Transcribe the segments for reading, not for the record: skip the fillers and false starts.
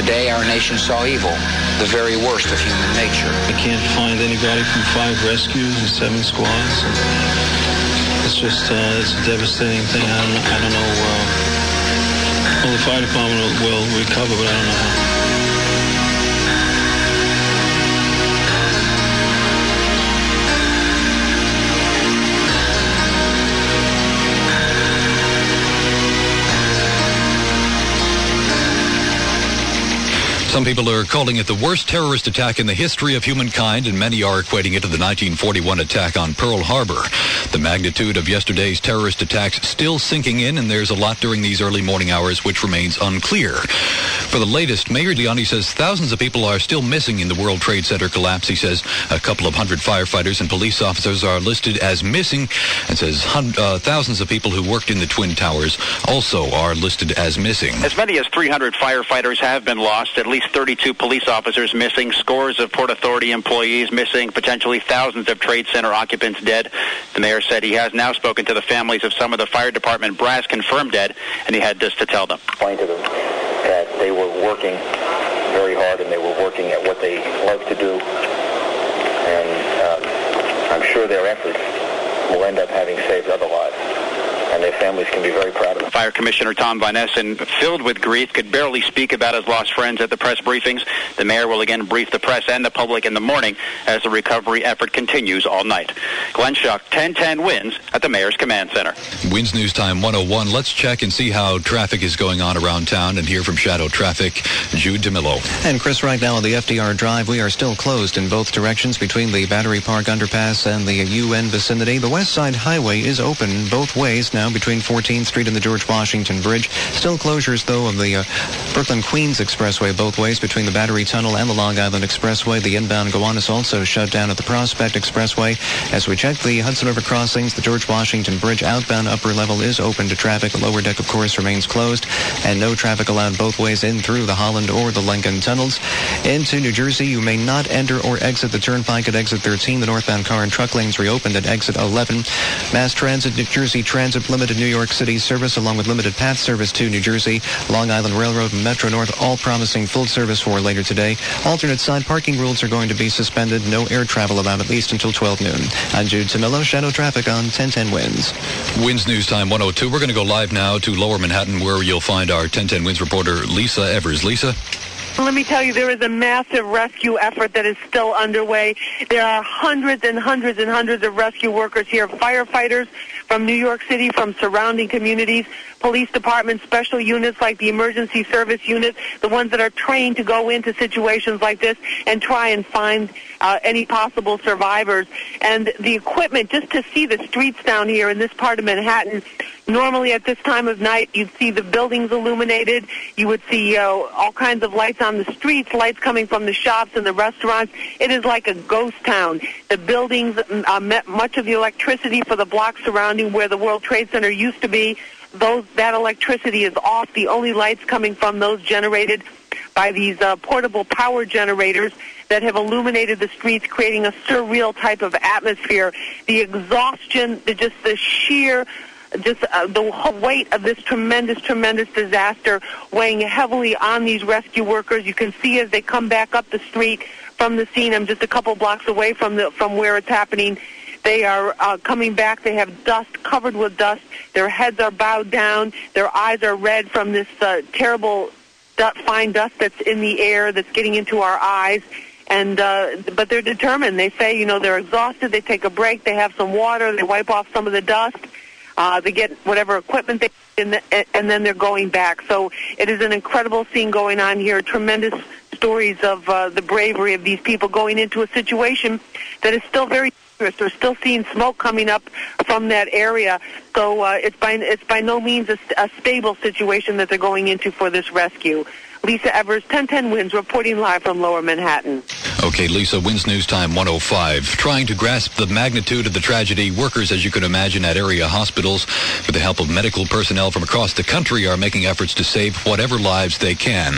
Today, our nation saw evil, the very worst of human nature. I can't find anybody from 5 rescues and 7 squads. It's just, it's a devastating thing. I don't know. Well, the fire department will recover, but I don't know how. Some people are calling it the worst terrorist attack in the history of humankind, and many are equating it to the 1941 attack on Pearl Harbor. The magnitude of yesterday's terrorist attacks still sinking in, and there's a lot during these early morning hours which remains unclear. For the latest, Mayor Diani says thousands of people are still missing in the World Trade Center collapse. He says a couple of hundred firefighters and police officers are listed as missing, and says thousands of people who worked in the Twin Towers also are listed as missing. As many as 300 firefighters have been lost, at least 32 police officers missing, scores of Port Authority employees missing, potentially thousands of Trade Center occupants dead. The mayor said he has now spoken to the families of some of the fire department brass confirmed dead, and he had this to tell them. Explain to them that they were working very hard and they were working at what they love to do, and I'm sure their efforts will end up having saved other lives, and their families can be very proud of them. Fire Commissioner Tom Van Essen, filled with grief, could barely speak about his lost friends at the press briefings. The mayor will again brief the press and the public in the morning as the recovery effort continues all night. Glenn Schuck, 1010 WINS at the Mayor's Command Center. WINS News Time 101. Let's check and see how traffic is going on around town and hear from Shadow Traffic, Jude DeMillo. And Chris, right now on the FDR Drive, we are still closed in both directions between the Battery Park Underpass and the UN vicinity. The West Side Highway is open both ways now between 14th Street and the George Washington Bridge. Still closures, though, of the Brooklyn-Queens Expressway both ways between the Battery Tunnel and the Long Island Expressway. The inbound Gowanus also shut down at the Prospect Expressway. As we check the Hudson River crossings, the George Washington Bridge outbound upper level is open to traffic. The lower deck, of course, remains closed, and no traffic allowed both ways in through the Holland or the Lincoln tunnels. Into New Jersey, you may not enter or exit the turnpike at exit 13. The northbound car and truck lanes reopened at exit 11. Mass Transit, New Jersey Transit, limited New York City service along with limited path service to New Jersey. Long Island Railroad and Metro North all promising full service for later today. Alternate side parking rules are going to be suspended. No air travel allowed at least until 12 noon. I'm Jude DeMillo, Shadow Traffic on 1010 WINS. WINS News Time 102. We're going to go live now to Lower Manhattan, where you'll find our 1010 WINS reporter, Lisa Evers. Lisa? Let me tell you, there is a massive rescue effort that is still underway. There are hundreds and hundreds and hundreds of rescue workers here, firefighters from New York City, from surrounding communities, police departments, special units like the emergency service unit, the ones that are trained to go into situations like this and try and find any possible survivors. And the equipment, just to see the streets down here in this part of Manhattan, normally at this time of night, you'd see the buildings illuminated. You would see all kinds of lights on the streets, lights coming from the shops and the restaurants. It is like a ghost town. The buildings, much of the electricity for the blocks surrounding where the World Trade Center used to be, that electricity is off. The only lights coming from those generated by these portable power generators that have illuminated the streets, creating a surreal type of atmosphere. The exhaustion, the sheer... the whole weight of this tremendous disaster weighing heavily on these rescue workers. You can see as they come back up the street from the scene. I'm just a couple blocks away from where it's happening. They are coming back. They have dust, covered with dust. Their heads are bowed down. Their eyes are red from this terrible fine dust that's in the air that's getting into our eyes. And but they're determined. They say, they're exhausted. They take a break. They have some water. They wipe off some of the dust. They get whatever equipment and then they're going back. So it is an incredible scene going on here. Tremendous stories of the bravery of these people going into a situation that is still very dangerous. They're still seeing smoke coming up from that area. So it's by no means a stable situation that they're going into for this rescue. Lisa Evers, 1010 WINS, reporting live from Lower Manhattan. Okay, Lisa, WINS News Time 105. Trying to grasp the magnitude of the tragedy, workers, as you can imagine, at area hospitals, with the help of medical personnel from across the country, are making efforts to save whatever lives they can.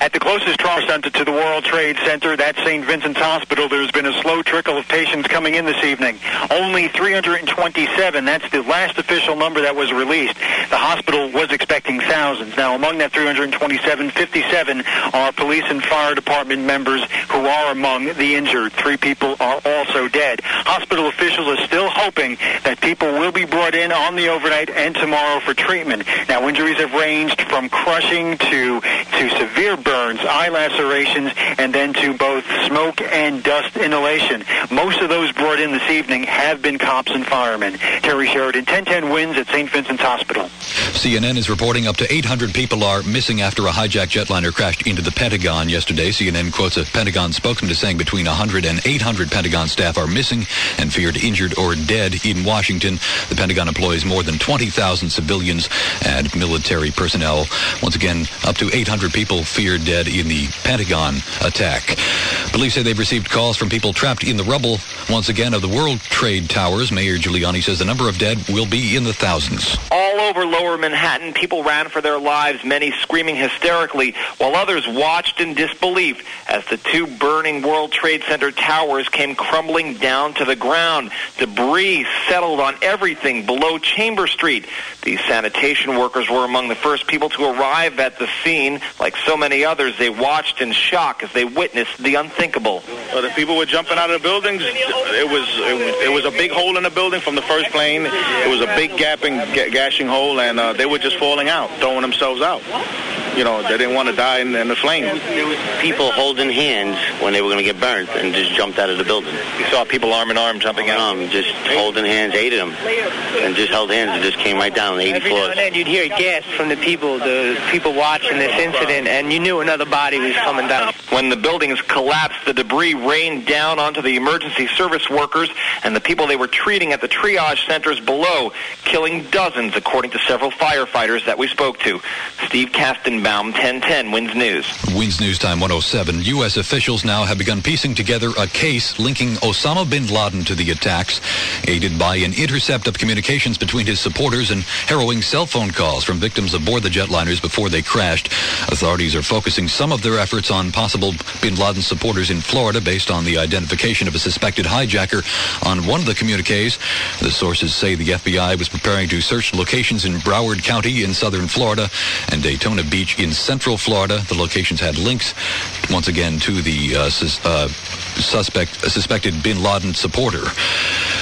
At the closest trauma center to the World Trade Center, that's St. Vincent's Hospital, there's been a slow trickle of patients coming in this evening. Only 327. That's the last official number that was released. The hospital was expecting thousands. Now, among that 327, 57 are police and fire department members who are among the injured. 3 people are also dead. Hospital officials are still hoping that people will be brought in on the overnight and tomorrow for treatment. Now, injuries have ranged from crushing to severe burns, eye lacerations, and then to both smoke and dust inhalation. Most of those brought in this evening have been cops and firemen. Terry Sheridan, 1010 Winds at St. Vincent's Hospital. CNN is reporting up to 800 people are missing after a hijacked jetliner crashed into the Pentagon yesterday. CNN quotes a Pentagon spokesman as saying between 100 and 800 Pentagon staff are missing and feared injured or dead in Washington. The Pentagon employs more than 20,000 civilians and military personnel. Once again, up to 800 people feared dead in the Pentagon attack. Police say they've received calls from people trapped in the rubble, once again, of the World Trade Towers. Mayor Giuliani says the number of dead will be in the thousands. All over lower Manhattan, people ran for their lives, many screaming hysterically, while others watched in disbelief as the 2 burning World Trade Center towers came crumbling down to the ground. Debris settled on everything below Chambers Street. These sanitation workers were among the first people to arrive at the scene. Like so many others, they watched in shock as they witnessed the unthinkable. The people were jumping out of the buildings. It was a big hole in the building from the first plane. It was a big gashing hole, and they were just falling out, throwing themselves out. You know, they didn't want to die in the flames. There was people holding hands when they were going to get burned and just jumped out of the building. You saw people arm in arm jumping out. Just holding hands, 8 of them, and just held hands and just came right down the 80 Every floors. now and then you'd hear gasps from the people watching this incident, and you knew another body was coming down. When the buildings collapsed, the debris rained down onto the emergency service workers and the people they were treating at the triage centers below, killing dozens, according to several firefighters that we spoke to. Steve Kastenbaum, 1010 Winds News. Winds News Time 107. U.S. officials now have begun piecing together a case linking Osama bin Laden to the attacks, aided by an intercept of communications between his supporters and harrowing cell phone calls from victims aboard the jetliners before they crashed. Authorities are focusing some of their efforts on possible bin Laden supporters in Florida based on the identification of a suspected hijacker on one of the communiques. The sources say the FBI was preparing to search locations in Broward County in southern Florida and Daytona Beach in central Florida. The locations had links, once again, to the suspected bin Laden supporter.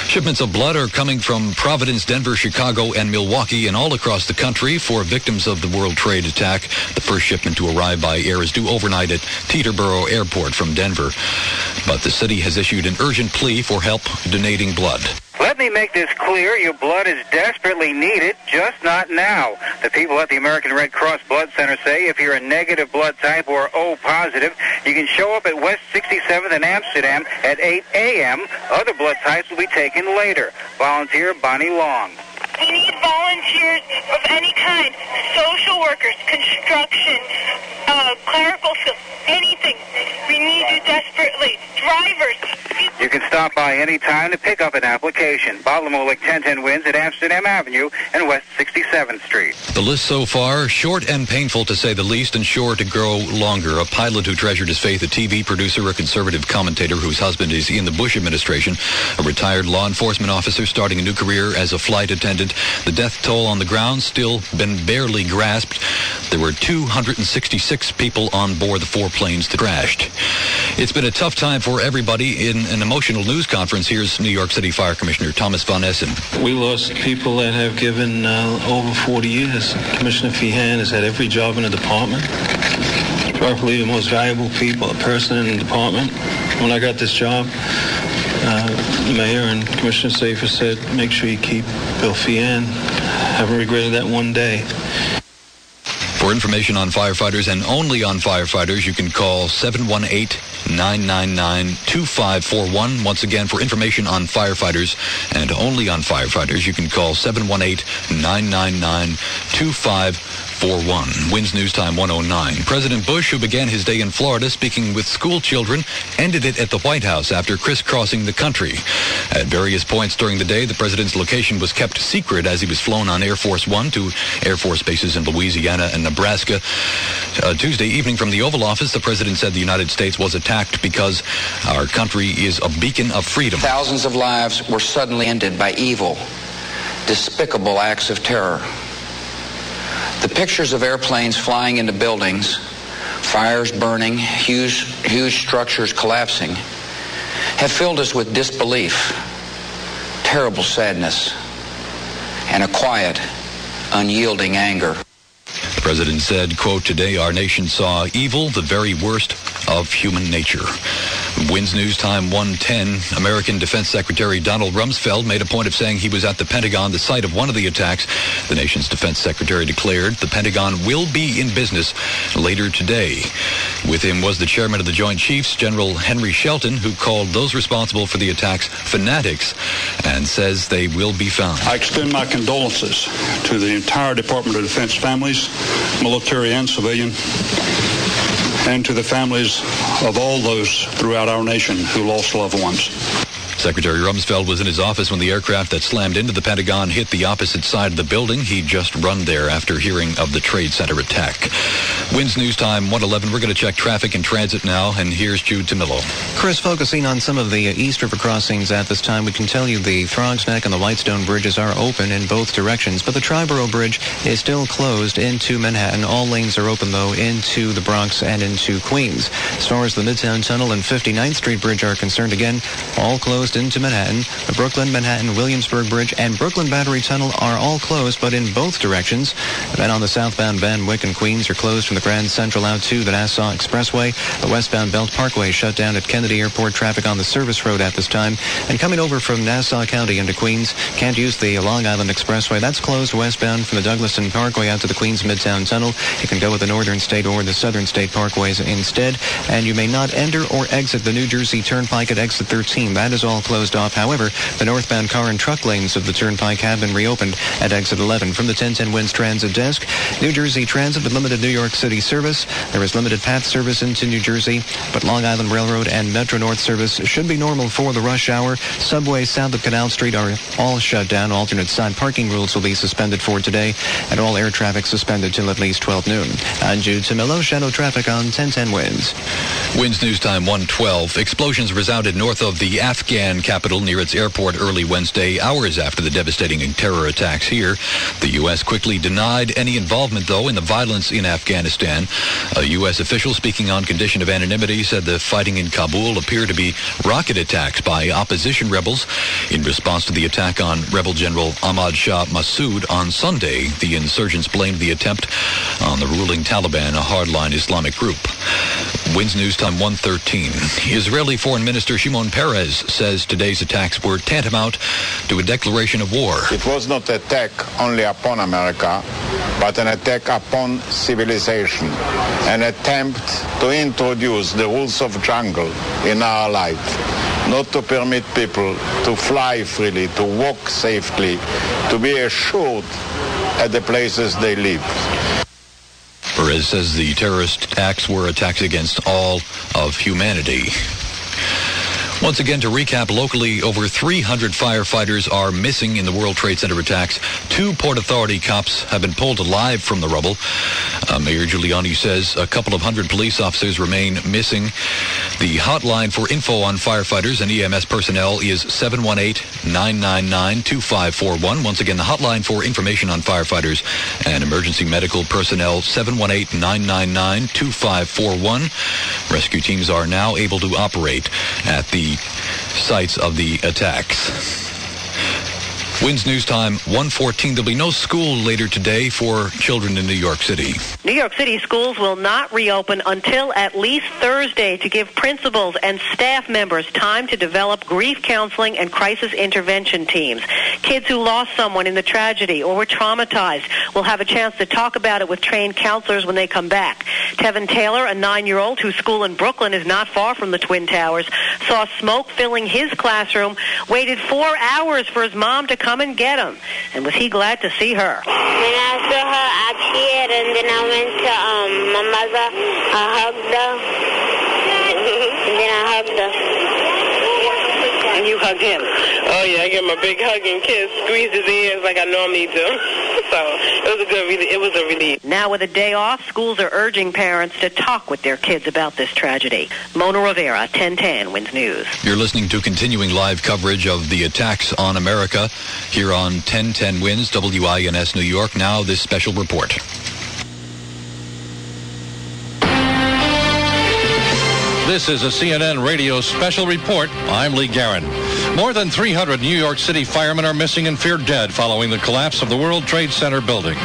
Shipments of blood are coming from Providence, Denver, Chicago, and Milwaukee and all across the country for victims of the World Trade attack. The first shipment to arrive by air is due overnight at Teterboro Airport from Denver. But the city has issued an urgent plea for help donating blood. Let me make this clear. Your blood is desperately needed, just not now. The people at the American Red Cross Blood Center say if you're a negative blood type or O positive, you can show up at West 67th in Amsterdam at 8 a.m. Other blood types will be taken later. Volunteer Bonnie Long. We need volunteers of any kind, social workers, construction, clerical skills, anything. We need you desperately. Drivers. You can stop by any time to pick up an application. Baltimore 1010 Winds at Amsterdam Avenue and West 67th Street. The list so far, short and painful to say the least, and sure to grow longer. A pilot who treasured his faith, a TV producer, a conservative commentator whose husband is in the Bush administration, a retired law enforcement officer starting a new career as a flight attendant. The death toll on the ground still been barely grasped. There were 266 people on board the 4 planes that crashed. It's been a tough time for everybody. In an emotional news conference, here's New York City Fire Commissioner Thomas Von Essen. We lost people that have given over 40 years. Commissioner Feehan has had every job in the department. Probably the most valuable person in the department. When I got this job, the mayor and Commissioner Safer said, make sure you keep Bill Feehan. Haven't regretted that one day. For information on firefighters and only on firefighters, you can call 718-999-2541. Once again, for information on firefighters and only on firefighters, you can call 718-999-2541. 2541. Winds News Time 109. President Bush, who began his day in Florida speaking with school children, ended it at the White House after crisscrossing the country. At various points during the day, the president's location was kept secret as he was flown on Air Force One to Air Force bases in Louisiana and Nebraska. Tuesday evening from the Oval Office, the president said the United States was attacked because our country is a beacon of freedom. Thousands of lives were suddenly ended by evil, despicable acts of terror. The pictures of airplanes flying into buildings, fires burning, huge structures collapsing, have filled us with disbelief, terrible sadness, and a quiet, unyielding anger. The president said, quote, "Today our nation saw evil, the very worst of human nature." Winds News Time 110. American Defense Secretary Donald Rumsfeld made a point of saying he was at the Pentagon, the site of one of the attacks. The nation's defense secretary declared the Pentagon will be in business later today. With him was the chairman of the Joint Chiefs, General Henry Shelton, who called those responsible for the attacks fanatics and says they will be found. I extend my condolences to the entire Department of Defense families, military and civilian, and to the families of all those throughout our nation who lost loved ones. Secretary Rumsfeld was in his office when the aircraft that slammed into the Pentagon hit the opposite side of the building. He'd just run there after hearing of the Trade Center attack. Winds News Time 111. We're going to check traffic and transit now, and here's Jude Tamillo. Chris, focusing on some of the East River crossings at this time, we can tell you the Throgs Neck and the Whitestone bridges are open in both directions, but the Triborough Bridge is still closed into Manhattan. All lanes are open, though, into the Bronx and into Queens. As far as the Midtown Tunnel and 59th Street Bridge are concerned, again, all closed into Manhattan. The Brooklyn, Manhattan, Williamsburg Bridge and Brooklyn Battery Tunnel are all closed, but in both directions. And then on the southbound Van Wyck and Queens are closed from the Grand Central out to the Nassau Expressway. The westbound Belt Parkway shut down at Kennedy Airport. Traffic on the service road at this time. And coming over from Nassau County into Queens, can't use the Long Island Expressway. That's closed westbound from the Douglaston Parkway out to the Queens Midtown Tunnel. You can go with the Northern State or the Southern State Parkways instead. And you may not enter or exit the New Jersey Turnpike at exit 13. That is all closed off. However, the northbound car and truck lanes of the Turnpike have been reopened at exit 11. From the 1010 Winds Transit Desk, New Jersey Transit with limited New York City service. There is limited PATH service into New Jersey, but Long Island Railroad and Metro North service should be normal for the rush hour. Subways south of Canal Street are all shut down. Alternate side parking rules will be suspended for today, and all air traffic suspended till at least 12 noon. I'm Jude Tamillo, shadow traffic on 1010 Winds. Winds News Time 112. Explosions resounded north of the Afghan capital near its airport early Wednesday, hours after the devastating terror attacks here. The U.S. quickly denied any involvement, though, in the violence in Afghanistan. A U.S. official speaking on condition of anonymity said the fighting in Kabul appeared to be rocket attacks by opposition rebels. In response to the attack on Rebel General Ahmad Shah Massoud on Sunday, the insurgents blamed the attempt on the ruling Taliban, a hardline Islamic group. Winds News Time 113. Israeli Foreign Minister Shimon Peres says today's attacks were tantamount to a declaration of war. It was not an attack only upon America, but an attack upon civilization, an attempt to introduce the rules of jungle in our life, not to permit people to fly freely, to walk safely, to be assured at the places they live. Perez says the terrorist attacks were attacks against all of humanity. Once again, to recap, locally, over 300 firefighters are missing in the World Trade Center attacks. 2 Port Authority cops have been pulled alive from the rubble. Mayor Giuliani says a couple of hundred police officers remain missing. The hotline for info on firefighters and EMS personnel is 718-999-2541. Once again, the hotline for information on firefighters and emergency medical personnel, 718-999-2541. Rescue teams are now able to operate at the sites of the attacks. Winds News Time 114. There'll be no school later today for children in New York City. New York City schools will not reopen until at least Thursday to give principals and staff members time to develop grief counseling and crisis intervention teams. Kids who lost someone in the tragedy or were traumatized will have a chance to talk about it with trained counselors when they come back. Tevin Taylor, a 9-year-old whose school in Brooklyn is not far from the Twin Towers, saw smoke filling his classroom, waited 4 hours for his mom to come and get him. And was he glad to see her? When I saw her, I cheered, and then I went to my mother. I hugged her, and then I hugged her. And you hugged him? Oh, yeah, I gave him a big hug and kiss, squeezed his ears like I normally do. So it was a relief. Now with a day off, schools are urging parents to talk with their kids about this tragedy. Mona Rivera, 1010 WINS News. You're listening to continuing live coverage of the attacks on America here on 1010 WINS, WINS New York. Now this special report. This is a CNN radio special report. I'm Lee Guerin. More than 300 New York City firemen are missing and feared dead following the collapse of the World Trade Center buildings.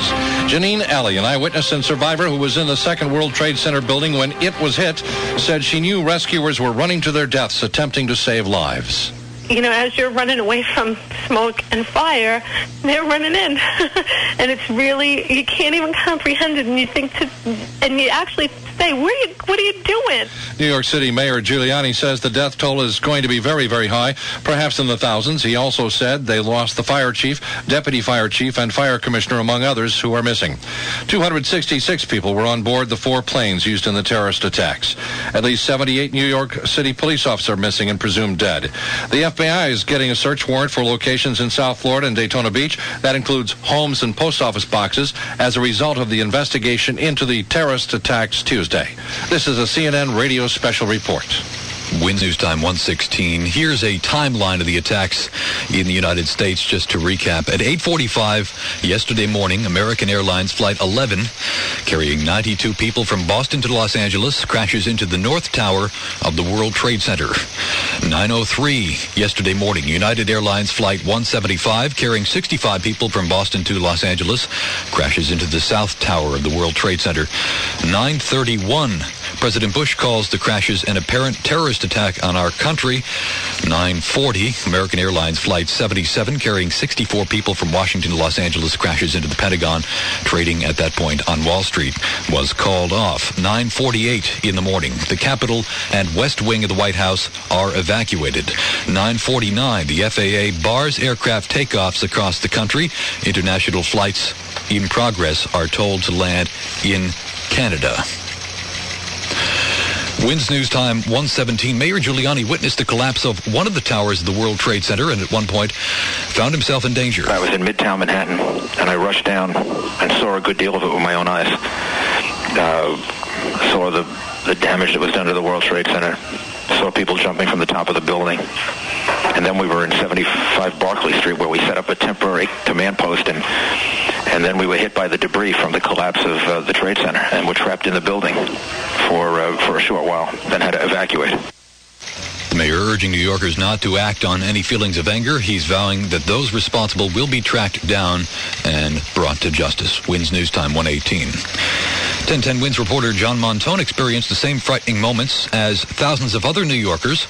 Janine Alley, an eyewitness and survivor who was in the second World Trade Center building when it was hit, said she knew rescuers were running to their deaths attempting to save lives. You know, as you're running away from smoke and fire, they're running in. And it's really, you can't even comprehend it. And you think and you actually say, what are you doing? New York City Mayor Giuliani says the death toll is going to be very, very high, perhaps in the thousands. He also said they lost the fire chief, deputy fire chief, and fire commissioner, among others, who are missing. 266 people were on board the 4 planes used in the terrorist attacks. At least 78 New York City police officers are missing and presumed dead. The FBI is getting a search warrant for locations in South Florida and Daytona Beach. That includes homes and post office boxes as a result of the investigation into the terrorist attacks Tuesday. This is a CNN radio special report. WINS News Time 1:16. Here's a timeline of the attacks in the United States, just to recap. At 8:45 yesterday morning, American Airlines Flight 11, carrying 92 people from Boston to Los Angeles, crashes into the North Tower of the World Trade Center. 9:03 yesterday morning, United Airlines Flight 175, carrying 65 people from Boston to Los Angeles, crashes into the South Tower of the World Trade Center. 9:31, President Bush calls the crashes an apparent terrorist attack on our country. 9:40, American Airlines Flight 77, carrying 64 people from Washington to Los Angeles, crashes into the Pentagon. Trading at that point on Wall Street was called off. 9:48 in the morning, the Capitol and West Wing of the White House are evacuated. 9:49, the FAA bars aircraft takeoffs across the country. International flights in progress are told to land in Canada. WINS News Time 1:17. Mayor Giuliani witnessed the collapse of one of the towers of the World Trade Center and at one point found himself in danger. I was in Midtown Manhattan and I rushed down and saw a good deal of it with my own eyes. Saw the damage that was done to the World Trade Center. Saw people jumping from the top of the building. And then we were in 75 Barclay Street where we set up a temporary command post and then we were hit by the debris from the collapse of the Trade Center and were trapped in the building for a short while, then had to evacuate. The mayor urging New Yorkers not to act on any feelings of anger. He's vowing that those responsible will be tracked down and brought to justice. WINS News Time 1:18. 1010 WINS reporter John Montone experienced the same frightening moments as thousands of other New Yorkers.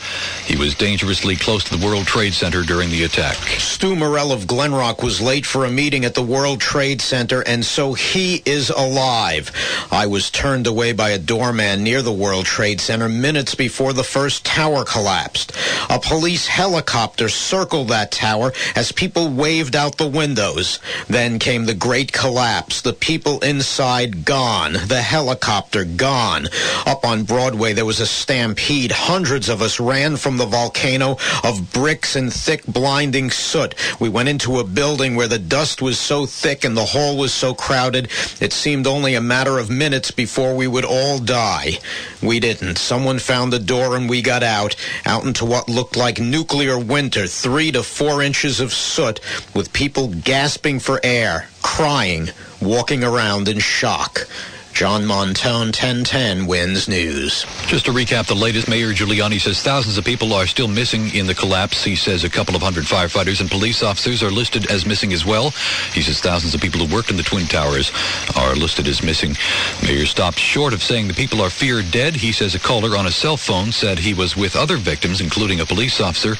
He was dangerously close to the World Trade Center during the attack. Stu Morell of Glen Rock was late for a meeting at the World Trade Center, and so he is alive. I was turned away by a doorman near the World Trade Center minutes before the first tower collapsed. A police helicopter circled that tower as people waved out the windows. Then came the great collapse. The people inside gone. The helicopter gone. Up on Broadway, there was a stampede. Hundreds of us ran from the volcano of bricks and thick, blinding soot. We went into a building where the dust was so thick and the hall was so crowded, it seemed only a matter of minutes before we would all die. We didn't. Someone found the door and we got out into what looked like nuclear winter, 3 to 4 inches of soot, with people gasping for air, crying, walking around in shock. John Montone, 1010 WINS News. Just to recap the latest, Mayor Giuliani says thousands of people are still missing in the collapse. He says a couple of hundred firefighters and police officers are listed as missing as well. He says thousands of people who worked in the Twin Towers are listed as missing. Mayor stopped short of saying the people are feared dead. He says a caller on a cell phone said he was with other victims, including a police officer.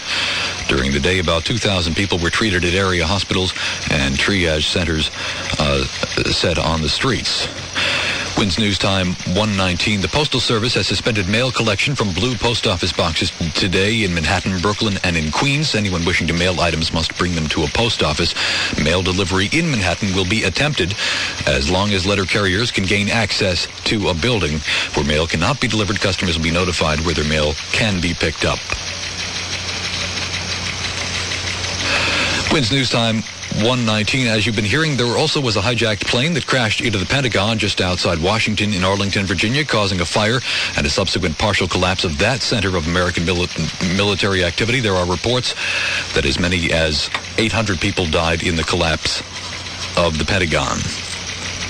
During the day, about 2,000 people were treated at area hospitals and triage centers set on the streets. WINS News Time 1:19. The Postal Service has suspended mail collection from blue post office boxes today in Manhattan, Brooklyn, and in Queens. Anyone wishing to mail items must bring them to a post office. Mail delivery in Manhattan will be attempted as long as letter carriers can gain access to a building. Where mail cannot be delivered, customers will be notified where their mail can be picked up. WINS News Time 1:19. As you've been hearing, there also was a hijacked plane that crashed into the Pentagon just outside Washington in Arlington, Virginia, causing a fire and a subsequent partial collapse of that center of American military activity. There are reports that as many as 800 people died in the collapse of the Pentagon.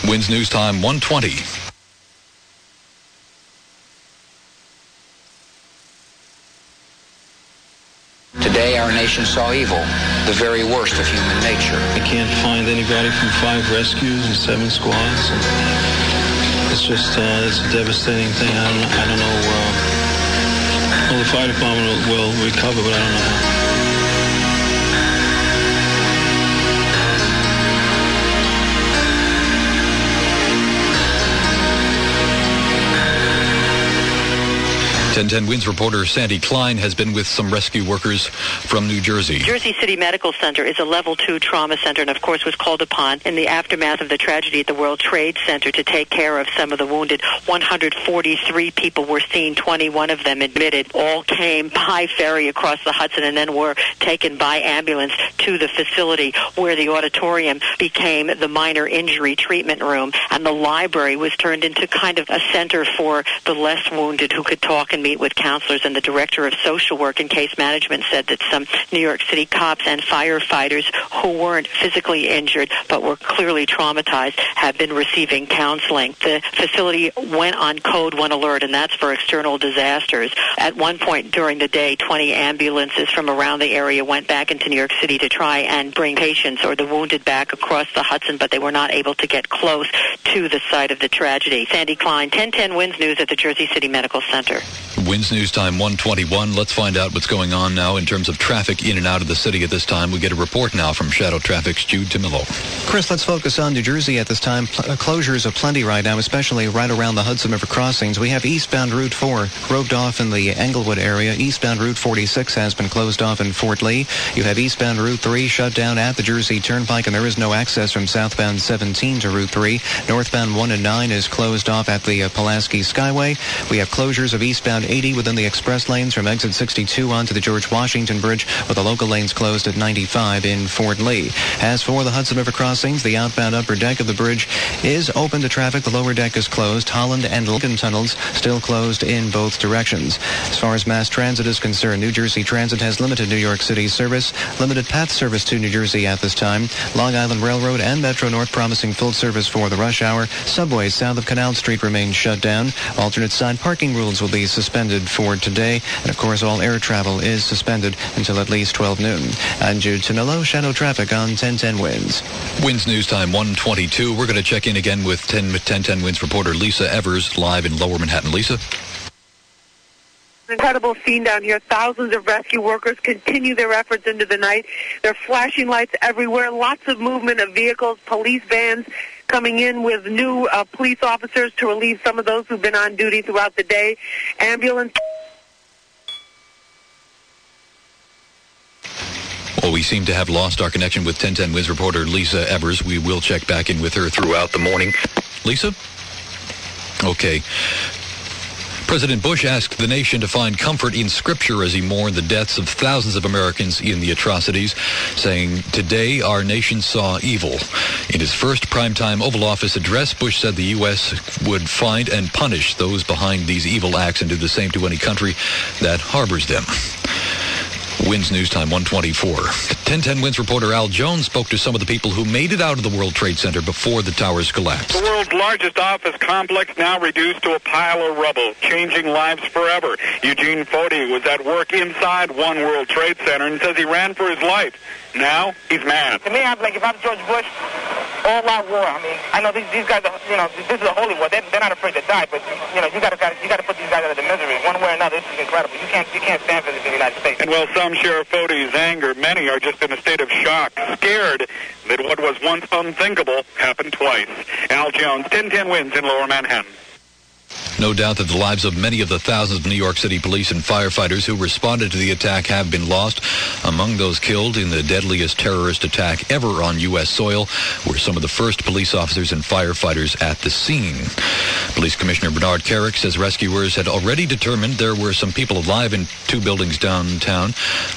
WINS News Time 1:20. Today, our nation saw evil, the very worst of human nature. I can't find anybody from 5 rescues and 7 squads. And it's just, it's a devastating thing. I don't know. Well, the fire department will recover, but I don't know how. 1010 WINS reporter Sandy Klein has been with some rescue workers from New Jersey. Jersey City Medical Center is a level 2 trauma center and, of course, was called upon in the aftermath of the tragedy at the World Trade Center to take care of some of the wounded. 143 people were seen, 21 of them admitted. All came by ferry across the Hudson and then were taken by ambulance to the facility where the auditorium became the minor injury treatment room, and the library was turned into kind of a center for the less wounded who could talk and meet with counselors. And the director of social work and case management said that some New York City cops and firefighters who weren't physically injured but were clearly traumatized have been receiving counseling. The facility went on Code 1 alert, and that's for external disasters. At one point during the day, 20 ambulances from around the area went back into New York City to try and bring patients or the wounded back across the Hudson, but they were not able to get close to the site of the tragedy. Sandy Klein, 1010 WINS News at the Jersey City Medical Center. WINS News Time 1:21. Let's find out what's going on now in terms of traffic in and out of the city at this time. We get a report now from Shadow Traffic's Jude Timillo. Chris, let's focus on New Jersey at this time. Closures aplenty right now, especially right around the Hudson River crossings. We have eastbound Route 4 roped off in the Englewood area. Eastbound Route 46 has been closed off in Fort Lee. You have eastbound Route 3 shut down at the Jersey Turnpike, and there is no access from southbound 17 to Route 3. Northbound 1 and 9 is closed off at the Pulaski Skyway. We have closures of eastbound 80 within the express lanes from exit 62 onto the George Washington Bridge, with the local lanes closed at 95 in Fort Lee. As for the Hudson River crossings, the outbound upper deck of the bridge is open to traffic. The lower deck is closed. Holland and Lincoln tunnels still closed in both directions. As far as mass transit is concerned, New Jersey Transit has limited New York City service, limited path service to New Jersey at this time. Long Island Railroad and Metro North promising full service for the rush hour. Subways south of Canal Street remain shut down. Alternate side parking rules will be suspended for today. And, of course, all air travel is suspended until at least 12 noon. I'm Jude Tinello, Shadow Traffic on 1010 WINS. WINS News Time 1:22. We're going to check in again with 1010 WINS reporter Lisa Evers live in Lower Manhattan. Lisa? Incredible scene down here. Thousands of rescue workers continue their efforts into the night. There are flashing lights everywhere, lots of movement of vehicles, police vans coming in with new police officers to relieve some of those who've been on duty throughout the day. Ambulance. Well, we seem to have lost our connection with 1010 WINS reporter Lisa Evers. We will check back in with her throughout the morning. Lisa? Okay. President Bush asked the nation to find comfort in Scripture as he mourned the deaths of thousands of Americans in the atrocities, saying, "Today our nation saw evil." In his first primetime Oval Office address, Bush said the U.S. would find and punish those behind these evil acts and do the same to any country that harbors them. WINS News Time 1:24. 1010 WINS reporter Al Jones spoke to some of the people who made it out of the World Trade Center before the towers collapsed. The world's largest office complex now reduced to a pile of rubble, changing lives forever. Eugene Fodi was at work inside One World Trade Center and says he ran for his life. Now he's mad. To me, I'm like, if I'm George Bush, all-out war. I mean, I know these guys are, this is a holy war. They're not afraid to die, but, you got to put these guys out of the misery. One way or another, this is incredible. You can't stand for this in the United States. And while some share Fode's anger, many are just in a state of shock, scared that what was once unthinkable happened twice. Al Jones, 10-10 wins in Lower Manhattan. No doubt that the lives of many of the thousands of New York City police and firefighters who responded to the attack have been lost. Among those killed in the deadliest terrorist attack ever on U.S. soil were some of the first police officers and firefighters at the scene. Police Commissioner Bernard Carrick says rescuers had already determined there were some people alive in two buildings downtown,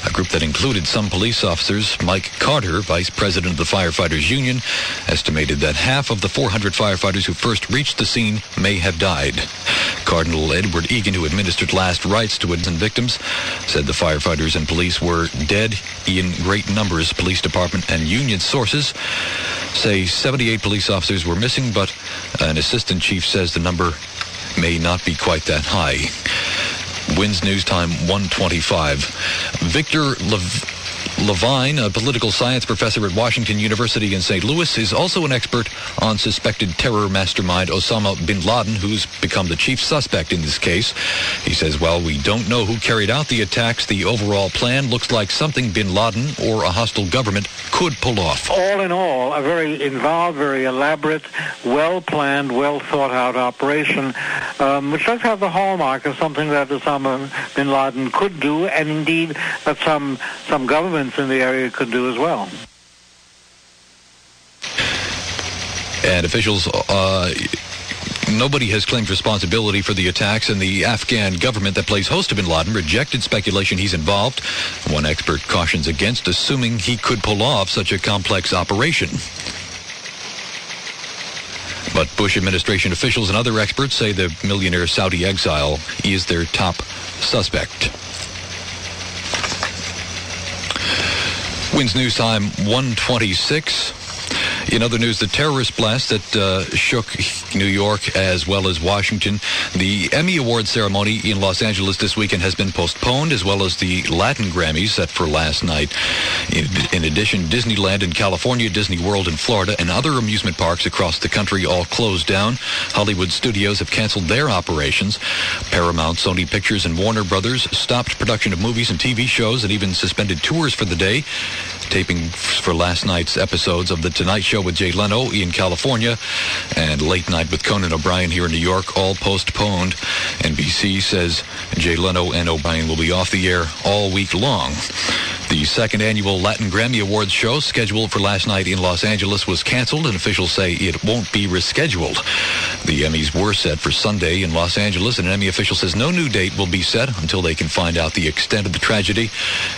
a group that included some police officers. Mike Carter, vice president of the Firefighters Union, estimated that half of the 400 firefighters who first reached the scene may have died. Cardinal Edward Egan, who administered last rites to victims, said the firefighters and police were dead in great numbers. Police Department and union sources say 78 police officers were missing, but an assistant chief says the number may not be quite that high. WINS News Time 1:25. Victor Levine, a political science professor at Washington University in St. Louis, is also an expert on suspected terror mastermind Osama bin Laden, who's become the chief suspect in this case. He says, while we don't know who carried out the attacks, the overall plan looks like something bin Laden or a hostile government could pull off. All in all, a very involved, very elaborate, well-planned, well-thought-out operation, which does have the hallmark of something that Osama bin Laden could do, and indeed that some governments in the area could do as well. And officials, nobody has claimed responsibility for the attacks, and the Afghan government that plays host to bin Laden rejected speculation he's involved. One expert cautions against assuming he could pull off such a complex operation. But Bush administration officials and other experts say the millionaire Saudi exile is their top suspect. WINS News Time 1:26. In other news, the terrorist blast that shook New York as well as Washington. The Emmy Award ceremony in Los Angeles this weekend has been postponed, as well as the Latin Grammys set for last night. In addition, Disneyland in California, Disney World in Florida, and other amusement parks across the country all closed down. Hollywood studios have canceled their operations. Paramount, Sony Pictures, and Warner Brothers stopped production of movies and TV shows and even suspended tours for the day. Taping for last night's episodes of The Tonight Show with Jay Leno in California and Late Night with Conan O'Brien here in New York, all postponed. NBC says Jay Leno and O'Brien will be off the air all week long. The second annual Latin Grammy Awards show, scheduled for last night in Los Angeles, was canceled, and officials say it won't be rescheduled. The Emmys were set for Sunday in Los Angeles, and an Emmy official says no new date will be set until they can find out the extent of the tragedy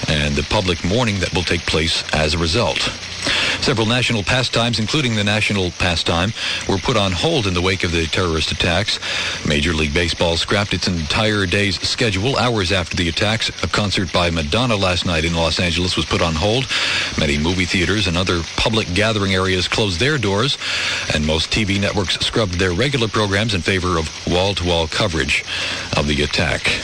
and the public mourning that will take place as a result. Several national pastimes, including the national pastime, were put on hold in the wake of the terrorist attacks. Major League Baseball scrapped its entire day's schedule hours after the attacks. A concert by Madonna last night in Los Angeles was put on hold. Many movie theaters and other public gathering areas closed their doors, and most TV networks scrubbed their regular programs in favor of wall-to-wall coverage of the attack.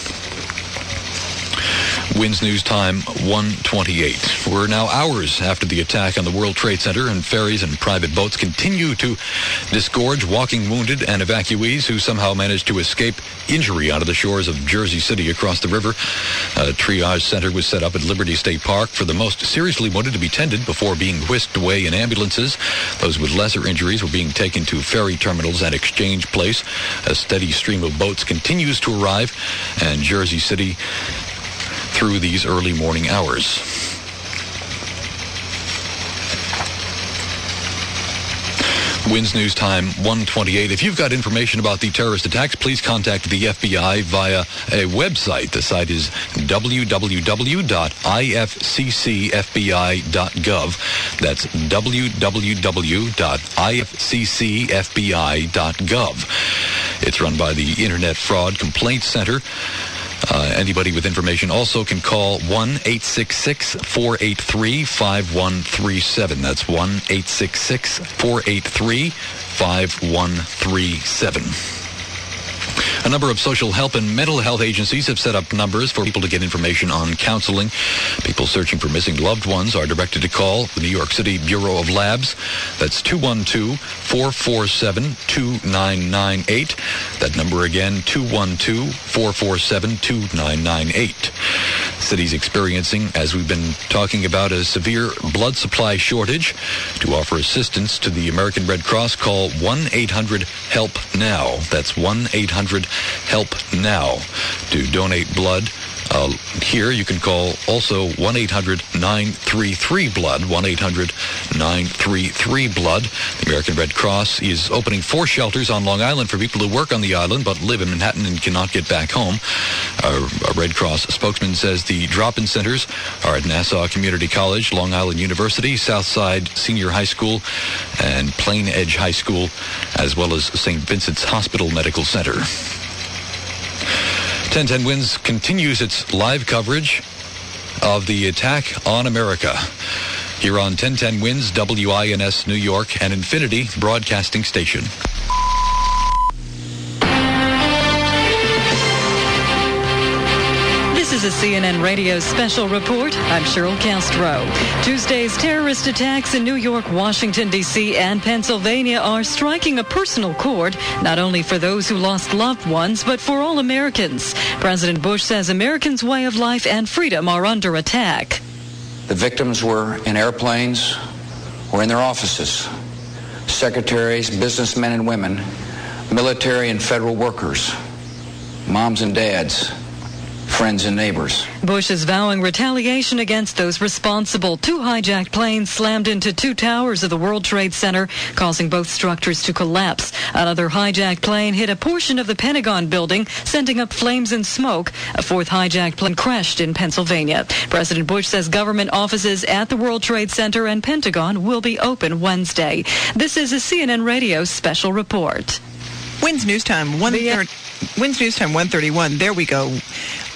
WINS News Time 1:28. We're now hours after the attack on the World Trade Center, and ferries and private boats continue to disgorge walking wounded and evacuees who somehow managed to escape injury onto the shores of Jersey City across the river. A triage center was set up at Liberty State Park for the most seriously wounded to be tended before being whisked away in ambulances. Those with lesser injuries were being taken to ferry terminals at Exchange Place. A steady stream of boats continues to arrive, and Jersey City through these early morning hours. WINS News Time 1:28. If you've got information about the terrorist attacks, please contact the FBI via a website. The site is www.ifccfbi.gov. That's www.ifccfbi.gov. It's run by the Internet Fraud Complaints Center. Anybody with information also can call 1-866-483-5137. That's 1-866-483-5137. A number of social help and mental health agencies have set up numbers for people to get information on counseling. People searching for missing loved ones are directed to call the New York City Bureau of Labs. That's 212-447-2998. That number again, 212-447-2998. The city's experiencing, as we've been talking about, a severe blood supply shortage. To offer assistance to the American Red Cross, call 1-800-HELP-NOW. That's 1-800-HELP-NOW to donate blood. Here you can call also 1-800-933-BLOOD, 1-800-933-BLOOD. The American Red Cross is opening 4 shelters on Long Island for people who work on the island but live in Manhattan and cannot get back home. A Red Cross spokesman says the drop-in centers are at Nassau Community College, Long Island University, Southside Senior High School, and Plain Edge High School, as well as St. Vincent's Hospital Medical Center. 1010 Wins continues its live coverage of the attack on America. Here on 1010 Wins, WINS New York and Infinity Broadcasting Station. This is a CNN Radio special report. I'm Cheryl Castro. Tuesday's terrorist attacks in New York, Washington, D.C., and Pennsylvania are striking a personal chord, not only for those who lost loved ones, but for all Americans. President Bush says Americans' way of life and freedom are under attack. The victims were in airplanes or in their offices. Secretaries, businessmen and women, military and federal workers, moms and dads, friends and neighbors. Bush is vowing retaliation against those responsible. 2 hijacked planes slammed into 2 towers of the World Trade Center, causing both structures to collapse. Another hijacked plane hit a portion of the Pentagon building, sending up flames and smoke. A 4th hijacked plane crashed in Pennsylvania. President Bush says government offices at the World Trade Center and Pentagon will be open Wednesday. This is a CNN Radio special report. Wins News Time, 131. There we go.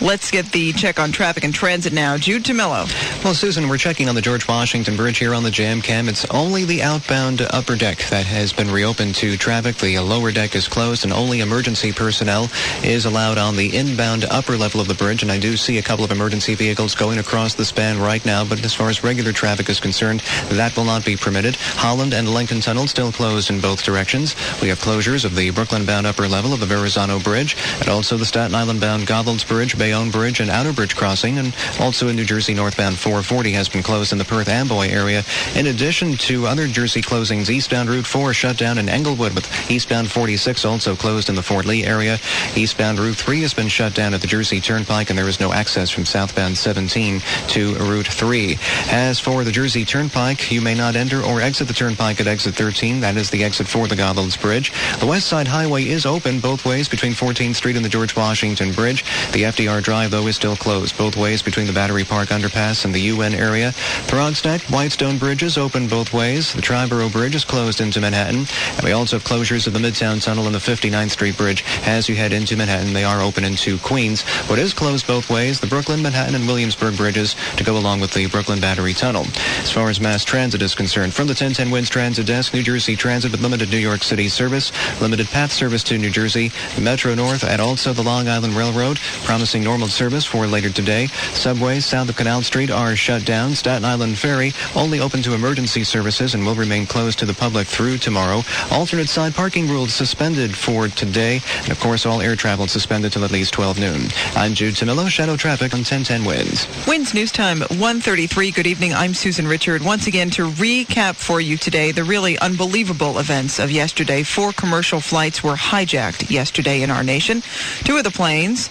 Let's get the check on traffic and transit now. Jude Tamillo. Well, Susan, we're checking on the George Washington Bridge here on the Jam Cam. It's only the outbound upper deck that has been reopened to traffic. The lower deck is closed, and only emergency personnel is allowed on the inbound upper level of the bridge. And I do see a couple of emergency vehicles going across the span right now, but as far as regular traffic is concerned, that will not be permitted. Holland and Lincoln Tunnel still closed in both directions. We have closures of the Brooklyn-bound upper level of the Verrazano Bridge, and also the Staten Island-bound Goethals Bridge, Bayonne Bridge, and Outer Bridge Crossing, and also in New Jersey northbound 440 has been closed in the Perth-Amboy area. In addition to other Jersey closings, eastbound Route 4 shut down in Englewood, with eastbound 46 also closed in the Fort Lee area. Eastbound Route 3 has been shut down at the Jersey Turnpike, and there is no access from southbound 17 to Route 3. As for the Jersey Turnpike, you may not enter or exit the turnpike at exit 13. That is the exit for the Goethals Bridge. The West Side Highway is open both ways between 14th Street and the George Washington Bridge. The FDR Drive, though, is still closed both ways between the Battery Park Underpass and the UN area. Throgstack, Whitestone Bridge is open both ways. The Triborough Bridge is closed into Manhattan. And we also have closures of the Midtown Tunnel and the 59th Street Bridge as you head into Manhattan. They are open into Queens. What is closed both ways, the Brooklyn, Manhattan, and Williamsburg bridges to go along with the Brooklyn Battery Tunnel. As far as mass transit is concerned, from the 1010 Wins Transit Desk, New Jersey Transit with limited New York City service, limited path service to New Jersey, Metro North, and also the Long Island Railroad, promising normal service for later today. Subways south of Canal Street are shut down. Staten Island Ferry only open to emergency services and will remain closed to the public through tomorrow. Alternate side parking rules suspended for today. And, of course, all air travel suspended till at least 12 noon. I'm Jude Tamillo, Shadow Traffic on 1010 Wins. Wins News Time, 1:33. Good evening. I'm Susan Richard. Once again, to recap for you today the really unbelievable events of yesterday. 4 commercial flights were hijacked yesterday in our nation. 2 of the planes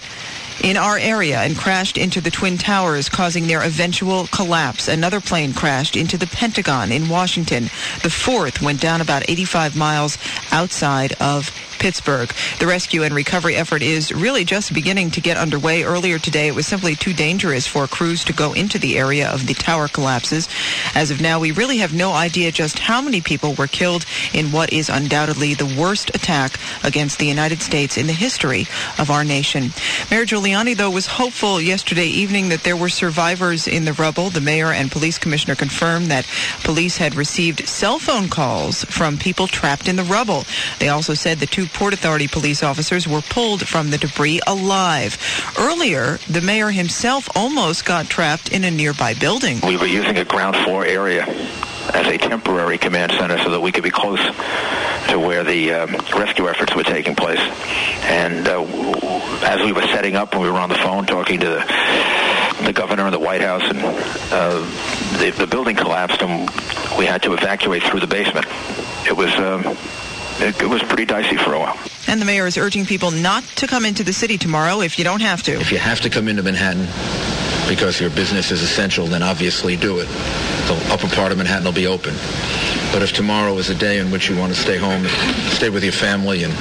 in our area and crashed into the Twin Towers, causing their eventual collapse. Another plane crashed into the Pentagon in Washington. The 4th went down about 85 miles outside of Pittsburgh. The rescue and recovery effort is really just beginning to get underway. Earlier today, it was simply too dangerous for crews to go into the area of the tower collapses. As of now, we really have no idea just how many people were killed in what is undoubtedly the worst attack against the United States in the history of our nation. Mayor Giuliani, though, was hopeful yesterday evening that there were survivors in the rubble. The mayor and police commissioner confirmed that police had received cell phone calls from people trapped in the rubble. They also said the 2 Port Authority police officers were pulled from the debris alive. Earlier, the mayor himself almost got trapped in a nearby building. We were using a ground floor area as a temporary command center so that we could be close to where the rescue efforts were taking place. And as we were setting up, and we were on the phone talking to the governor of the White House, and the building collapsed, and we had to evacuate through the basement. It was pretty dicey for a while. And the mayor is urging people not to come into the city tomorrow if you don't have to. If you have to come into Manhattan because your business is essential, then obviously do it. The upper part of Manhattan will be open. But if tomorrow is a day in which you want to stay home, stay with your family, and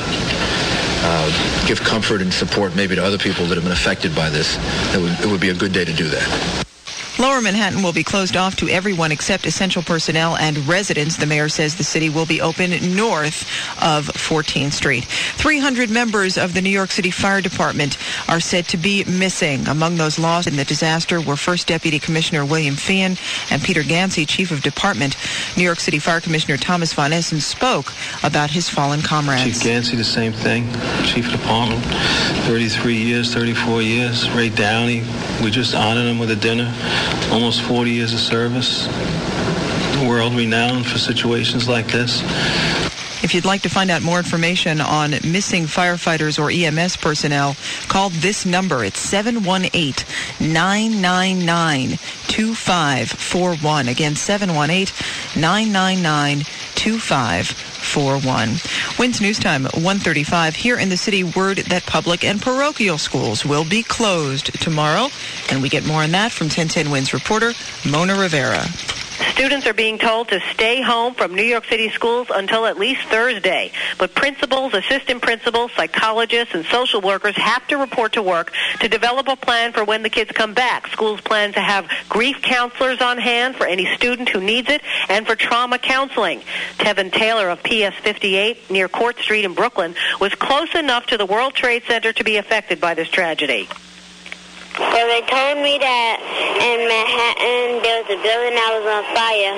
give comfort and support maybe to other people that have been affected by this, it would be a good day to do that. Lower Manhattan will be closed off to everyone except essential personnel and residents. The mayor says the city will be open north of 14th Street. 300 members of the New York City Fire Department are said to be missing. Among those lost in the disaster were First Deputy Commissioner William Feehan and Peter Gansey, Chief of Department. New York City Fire Commissioner Thomas Von Essen spoke about his fallen comrades. Chief Gansey, the same thing. Chief of Department, 33 years, 34 years. Ray Downey, we just honored him with a dinner. Almost 40 years of service, world-renowned for situations like this. If you'd like to find out more information on missing firefighters or EMS personnel, call this number. It's 718-999-2541. Again, 718-999-2541. WINS News Time, 1:35. Here in the city, word that public and parochial schools will be closed tomorrow. And we get more on that from 1010 WINS reporter Mona Rivera. Students are being told to stay home from New York City schools until at least Thursday. But principals, assistant principals, psychologists, and social workers have to report to work to develop a plan for when the kids come back. Schools plan to have grief counselors on hand for any student who needs it and for trauma counseling. Tevin Taylor of PS 58 near Court Street in Brooklyn was close enough to the World Trade Center to be affected by this tragedy. Well, they told me that in Manhattan there was a building that was on fire.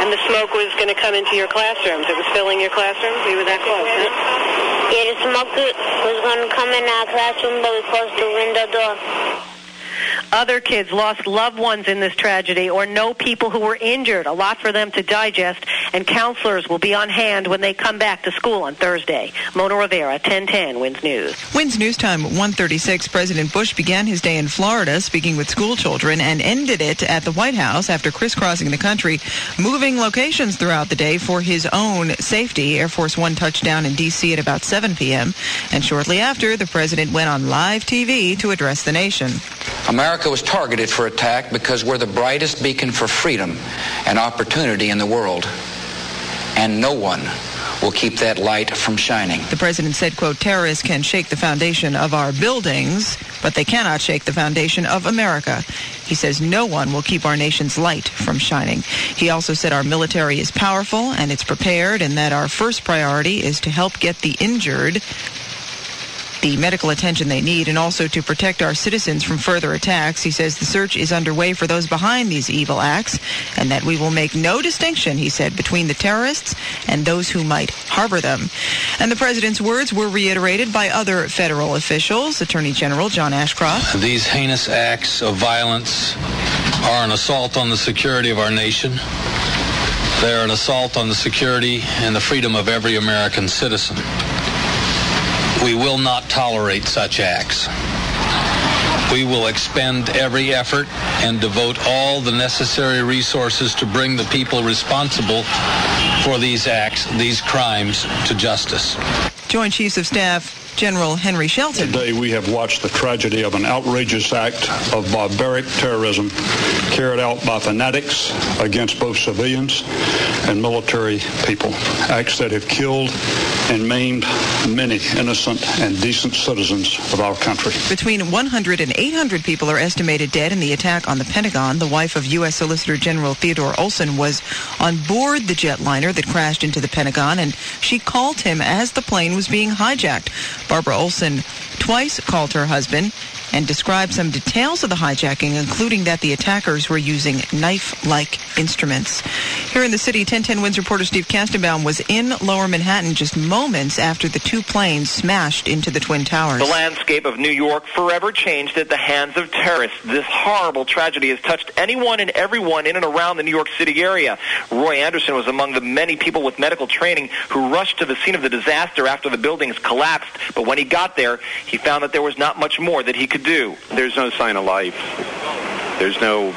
And the smoke was going to come into your classrooms. It was filling your classrooms? You were that close, huh? Yeah, the smoke was going to come in our classroom, but we closed the window door. Other kids lost loved ones in this tragedy or know people who were injured. A lot for them to digest, and counselors will be on hand when they come back to school on Thursday. Mona Rivera, 1010 WINS News. WINS News Time, 1:36. President Bush began his day in Florida speaking with school children and ended it at the White House after crisscrossing the country, moving locations throughout the day for his own safety. Air Force One touched down in D.C. at about 7 p.m. And shortly after, the president went on live TV to address the nation. America was targeted for attack because we're the brightest beacon for freedom and opportunity in the world. And no one will keep that light from shining. The president said, quote, terrorists can shake the foundation of our buildings, but they cannot shake the foundation of America. He says no one will keep our nation's light from shining. He also said our military is powerful and it's prepared, and that our first priority is to help get the injured the medical attention they need, and also to protect our citizens from further attacks. He says the search is underway for those behind these evil acts, and that we will make no distinction, he said, between the terrorists and those who might harbor them. And the president's words were reiterated by other federal officials. Attorney General John Ashcroft. These heinous acts of violence are an assault on the security of our nation. They're an assault on the security and the freedom of every American citizen. We will not tolerate such acts. We will expend every effort and devote all the necessary resources to bring the people responsible for these acts, these crimes, to justice. Joint Chiefs of Staff General Henry Shelton. Today we have watched the tragedy of an outrageous act of barbaric terrorism carried out by fanatics against both civilians and military people. Acts that have killed and maimed many innocent and decent citizens of our country. Between 100 and 800 people are estimated dead in the attack on the Pentagon. The wife of U.S. Solicitor General Theodore Olson was on board the jetliner that crashed into the Pentagon, and she called him as the plane was being hijacked. Barbara Olson twice called her husband and described some details of the hijacking, including that the attackers were using knife-like instruments. Here in the city, 1010 Winds reporter Steve Kastenbaum was in Lower Manhattan just moments after the two planes smashed into the Twin Towers. The landscape of New York forever changed at the hands of terrorists. This horrible tragedy has touched anyone and everyone in and around the New York City area. Roy Anderson was among the many people with medical training who rushed to the scene of the disaster after the buildings collapsed. But when he got there, he found that there was not much more that he could do. There's no sign of life. There's no...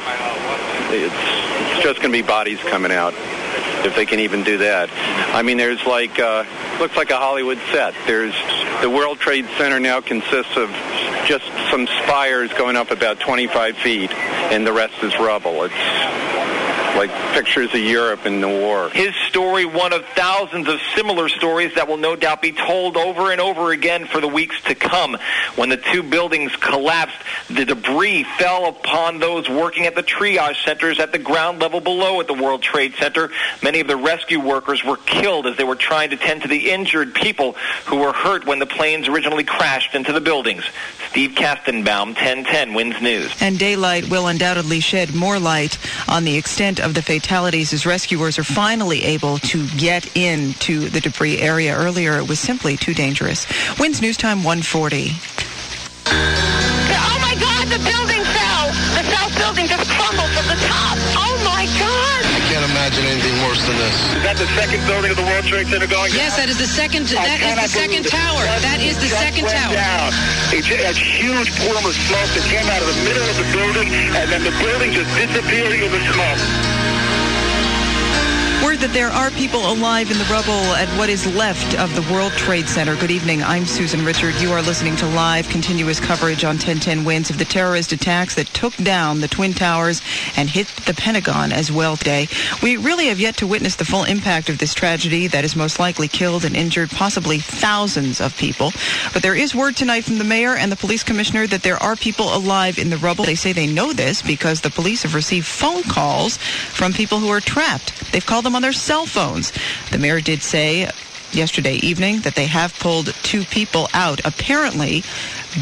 It's just going to be bodies coming out, if they can even do that. I mean, there's like, looks like a Hollywood set. There's the World Trade Center now consists of just some spires going up about 25 feet, and the rest is rubble. It's like pictures of Europe in the war. His story, one of thousands of similar stories that will no doubt be told over and over again for the weeks to come. When the two buildings collapsed, the debris fell upon those working at the triage centers at the ground level below at the World Trade Center. Many of the rescue workers were killed as they were trying to tend to the injured people who were hurt when the planes originally crashed into the buildings. Steve Kastenbaum, 1010 Winds News. And daylight will undoubtedly shed more light on the extent of the fatalities as rescuers are finally able to get into the debris area. Earlier, it was simply too dangerous. Winds News Time 140. Oh my God, the building fell. The South Building just crumbled from the top. Oh my God. I can't imagine anything worse than this. Is that the second building of the World Trade Center going down? Yes, that is the second. That is the second tower. That is the second tower. A huge plume of smoke that came out of the middle of the building, and then the building just disappeared in the smoke. Word that there are people alive in the rubble at what is left of the World Trade Center. Good evening. I'm Susan Richard. You are listening to live, continuous coverage on 1010 Winds of the terrorist attacks that took down the Twin Towers and hit the Pentagon as well today. We really have yet to witness the full impact of this tragedy that has most likely killed and injured possibly thousands of people. But there is word tonight from the mayor and the police commissioner that there are people alive in the rubble. They say they know this because the police have received phone calls from people who are trapped. They've called them on their cell phones. The mayor did say yesterday evening that they have pulled two people out. Apparently,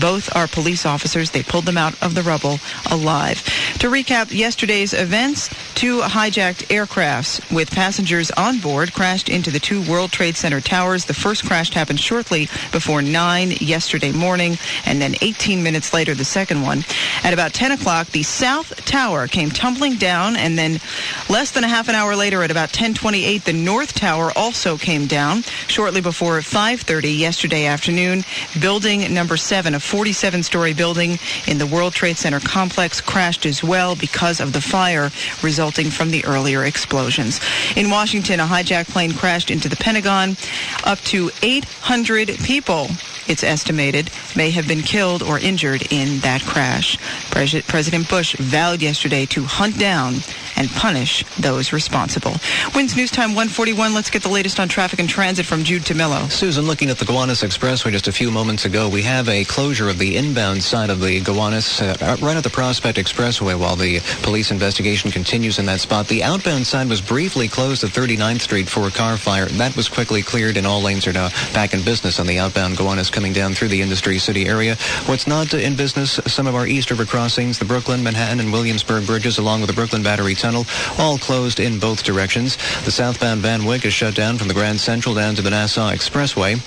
both are police officers. They pulled them out of the rubble alive. To recap yesterday's events, two hijacked aircrafts with passengers on board crashed into the two World Trade Center towers. The first crash happened shortly before 9 yesterday morning, and then 18 minutes later, the second one. At about 10 o'clock, the South Tower came tumbling down, and then less than a half an hour later, at about 10:28, the North Tower also came down. Shortly before 5:30 yesterday afternoon, building number 7, a 47-story building in the World Trade Center complex, crashed as well because of the fire resulting from the earlier explosions. In Washington, a hijacked plane crashed into the Pentagon. Up to 800 people, it's estimated, may have been killed or injured in that crash. President Bush vowed yesterday to hunt down and punish those responsible. Winds News Time 141. Let's get the latest on traffic and transit from Jude Tamillo. Susan, looking at the Gowanus Expressway just a few moments ago, we have a closure of the inbound side of the Gowanus right at the Prospect Expressway while the police investigation continues in that spot. The outbound side was briefly closed at 39th Street for a car fire. That was quickly cleared, and all lanes are now back in business on the outbound Gowanus coming down through the Industry City area. What's not in business, some of our East River crossings, the Brooklyn, Manhattan, and Williamsburg bridges, along with the Brooklyn Battery Tunnel, all closed in both directions. The southbound Van Wyck is shut down from the Grand Central down to the Nassau Expressway.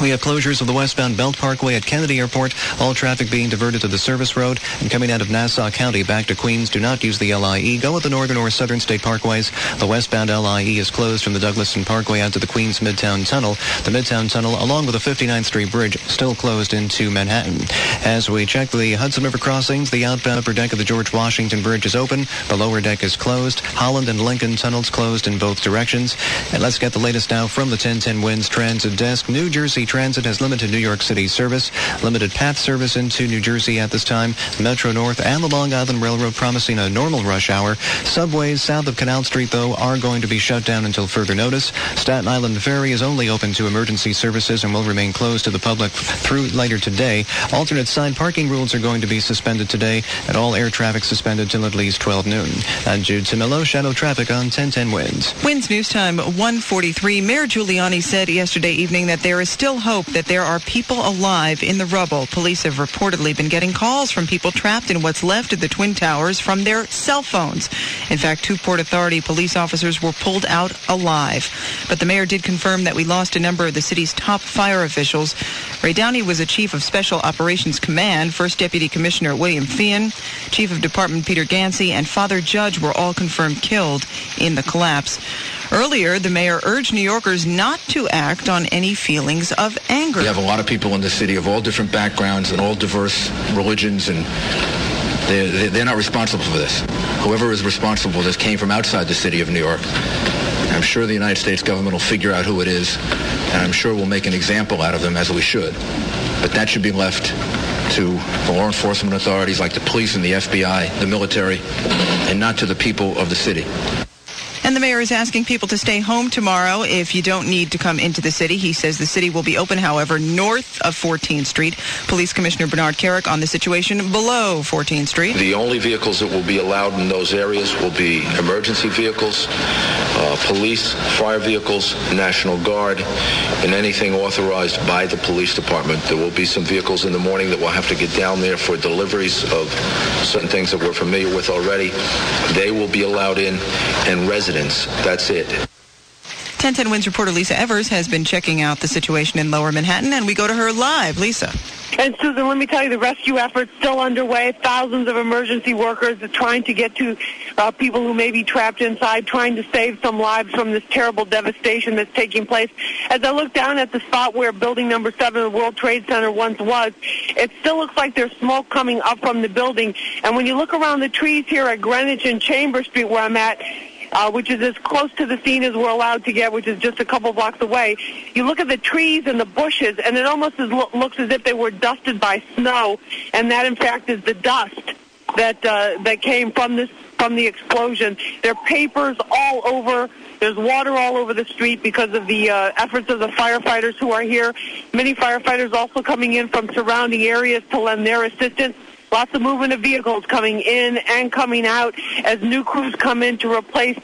We have closures of the westbound Belt Parkway at Kennedy Airport, all traffic being diverted to the service road, and coming out of Nassau County back to Queens, do not use the LIE. Go with the northern or southern state parkways. The westbound LIE is closed from the Douglaston Parkway out to the Queens Midtown Tunnel. The Midtown Tunnel, along with the 59th Street Bridge, still closed into Manhattan. As we check the Hudson River crossings, the outbound upper deck of the George Washington Bridge is open. The lower deck is closed. Holland and Lincoln tunnels closed in both directions. And let's get the latest now from the 1010 Winds Transit Desk. New Jersey Transit has limited New York City service, limited path service into New Jersey at this time. Metro North and the Long Island Railroad promising a normal rush hour. Subways south of Canal Street, though, are going to be shut down until further notice. Staten Island Ferry is only open to emergency services and will remain closed to the public through later today. Alternate side parking rules are going to be suspended today, and all air traffic suspended till at least 12 noon. I'm Jude Tamillo, Shadow Traffic on 1010 Winds. Winds News Time 143. Mayor Giuliani said yesterday evening that there is still hope that there are people alive in the rubble trouble. Police have reportedly been getting calls from people trapped in what's left of the Twin Towers from their cell phones. In fact, 2 Port Authority police officers were pulled out alive. But the mayor did confirm that we lost a number of the city's top fire officials. Ray Downey was a chief of Special Operations Command. First Deputy Commissioner William Feehan, Chief of Department Peter Gansey, and Father Judge were all confirmed killed in the collapse. Earlier, the mayor urged New Yorkers not to act on any feelings of anger. We have a lot of people in the city of all different backgrounds and all diverse religions, and they're not responsible for this. Whoever is responsible for this came from outside the city of New York. I'm sure the United States government will figure out who it is, and I'm sure we'll make an example out of them, as we should. But that should be left to the law enforcement authorities like the police and the FBI, the military, and not to the people of the city. And the mayor is asking people to stay home tomorrow if you don't need to come into the city. He says the city will be open, however, north of 14th Street. Police Commissioner Bernard Carrick on the situation below 14th Street. The only vehicles that will be allowed in those areas will be emergency vehicles, police, fire vehicles, National Guard, and anything authorized by the police department. There will be some vehicles in the morning that will have to get down there for deliveries of certain things that we're familiar with already. They will be allowed in, and residents. That's it. 1010 Wins reporter Lisa Evers has been checking out the situation in Lower Manhattan, and we go to her live. Lisa. And Susan, let me tell you, the rescue effort's still underway. Thousands of emergency workers are trying to get to people who may be trapped inside, trying to save some lives from this terrible devastation that's taking place. As I look down at the spot where building number 7 of the World Trade Center once was, it still looks like there's smoke coming up from the building. And when you look around the trees here at Greenwich and Chambers Street where I'm at, which is as close to the scene as we're allowed to get, which is just a couple blocks away. You look at the trees and the bushes, and it almost looks as if they were dusted by snow, and that, in fact, is the dust that came from the explosion. There are papers all over. There's water all over the street because of the efforts of the firefighters who are here. Many firefighters also coming in from surrounding areas to lend their assistance. Lots of movement of vehicles coming in and coming out as new crews come in to replace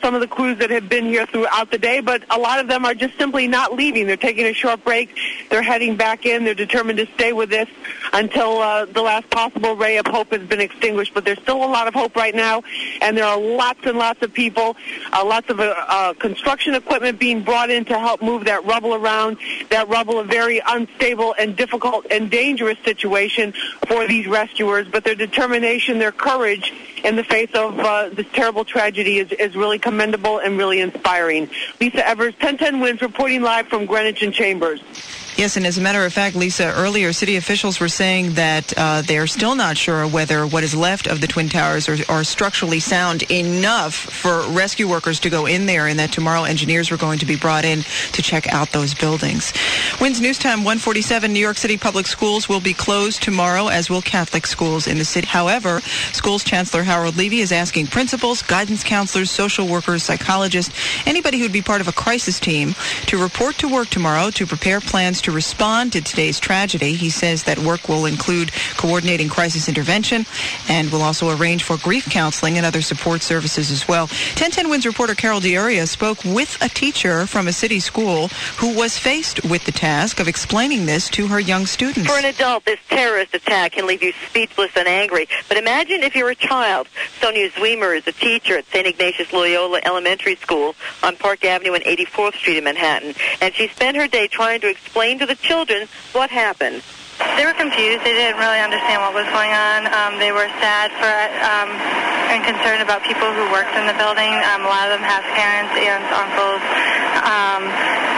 some of the crews that have been here throughout the day, but a lot of them are just simply not leaving. They're taking a short break. They're heading back in. They're determined to stay with this until the last possible ray of hope has been extinguished. But there's still a lot of hope right now, and there are lots and lots of people, lots of construction equipment being brought in to help move that rubble around. That rubble, a very unstable and difficult and dangerous situation for these rescuers, but their determination, their courage in the face of this terrible tragedy is really commendable and really inspiring. Lisa Evers, 1010 Wins, reporting live from Greenwich and Chambers. Yes, and as a matter of fact, Lisa, earlier city officials were saying that they're still not sure whether what is left of the Twin Towers are structurally sound enough for rescue workers to go in there, and that tomorrow engineers were going to be brought in to check out those buildings. Wins News Time 1:47, New York City public schools will be closed tomorrow, as will Catholic schools in the city. However, schools Chancellor Harold Levy is asking principals, guidance counselors, social workers, psychologists, anybody who would be part of a crisis team to report to work tomorrow to prepare plans to respond to today's tragedy. He says that work will include coordinating crisis intervention and will also arrange for grief counseling and other support services as well. 1010 Wins reporter Carol D'Auria spoke with a teacher from a city school who was faced with the task of explaining this to her young students. For an adult, this terrorist attack can leave you speechless and angry. But imagine if you're a child. Sonia Zweimer is a teacher at St. Ignatius Loyola Elementary School on Park Avenue and 84th Street in Manhattan. And she spent her day trying to explain to the children what happened. They were confused. They didn't really understand what was going on. They were sad and concerned about people who worked in the building. A lot of them have parents, aunts, uncles,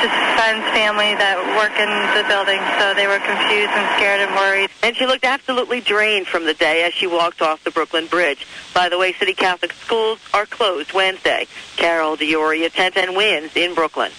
just friends, family that work in the building. So they were confused and scared and worried. And she looked absolutely drained from the day as she walked off the Brooklyn Bridge. By the way, city Catholic schools are closed Wednesday. Carol D'Auria, 1010 Wins in Brooklyn.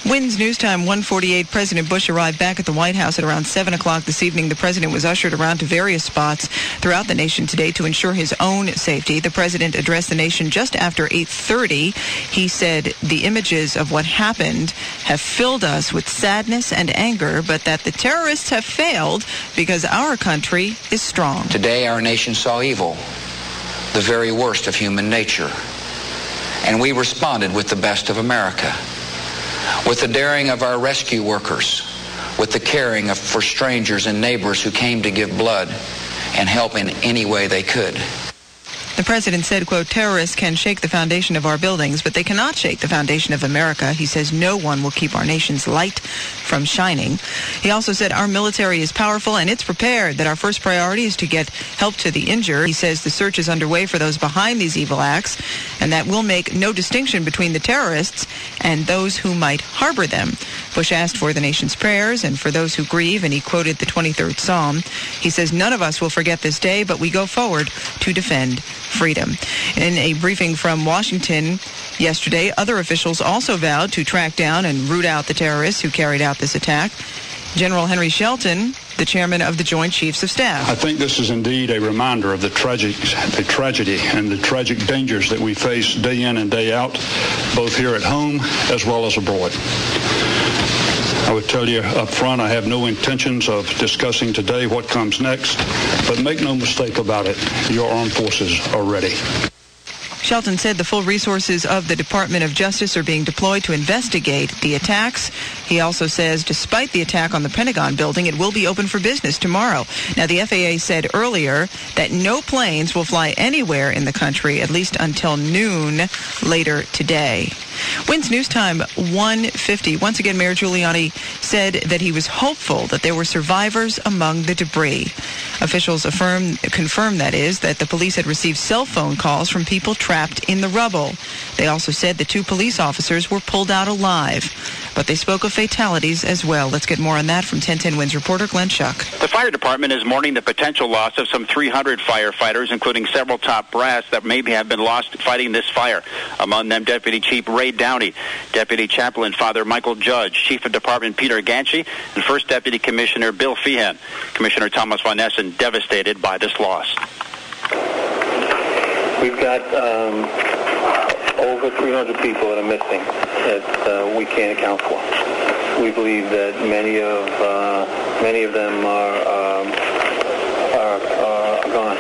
Wins News Time 1:48. President Bush arrived back at the White House at around 7 o'clock this evening. The president was ushered around to various spots throughout the nation today to ensure his own safety. The president addressed the nation just after 8:30. He said the images of what happened have filled us with sadness and anger, but that the terrorists have failed because our country is strong. Today our nation saw evil, the very worst of human nature, and we responded with the best of America. With the daring of our rescue workers, with the caring for strangers and neighbors who came to give blood and help in any way they could. The president said, quote, terrorists can shake the foundation of our buildings, but they cannot shake the foundation of America. He says no one will keep our nation's light from shining. He also said our military is powerful and it's prepared, that our first priority is to get help to the injured. He says the search is underway for those behind these evil acts and that will make no distinction between the terrorists and those who might harbor them. Bush asked for the nation's prayers and for those who grieve, and he quoted the 23rd Psalm. He says none of us will forget this day, but we go forward to defend freedom. In a briefing from Washington yesterday, other officials also vowed to track down and root out the terrorists who carried out this attack. General Henry Shelton, the chairman of the Joint Chiefs of Staff. I think this is indeed a reminder of the tragedy and the tragic dangers that we face day in and day out, both here at home as well as abroad. I would tell you up front, I have no intentions of discussing today what comes next, but make no mistake about it, your armed forces are ready. Shelton said the full resources of the Department of Justice are being deployed to investigate the attacks. He also says despite the attack on the Pentagon building, it will be open for business tomorrow. Now, the FAA said earlier that no planes will fly anywhere in the country, at least until noon later today. WINS News Time 1:50. Once again, Mayor Giuliani said that he was hopeful that there were survivors among the debris. Officials confirmed that the police had received cell phone calls from people trapped in the rubble. They also said the two police officers were pulled out alive, but they spoke of fatalities as well. Let's get more on that from 1010 WINS reporter Glenn Schuck. The fire department is mourning the potential loss of some 300 firefighters, including several top brass that maybe have been lost fighting this fire. Among them, Deputy Chief Ray Downey, Deputy Chaplain Father Michael Judge, Chief of Department Peter Ganchi, and First Deputy Commissioner Bill Feehan. Commissioner Thomas Von Essen devastated by this loss. We've got over 300 people that are missing that we can't account for. We believe that many of them are gone.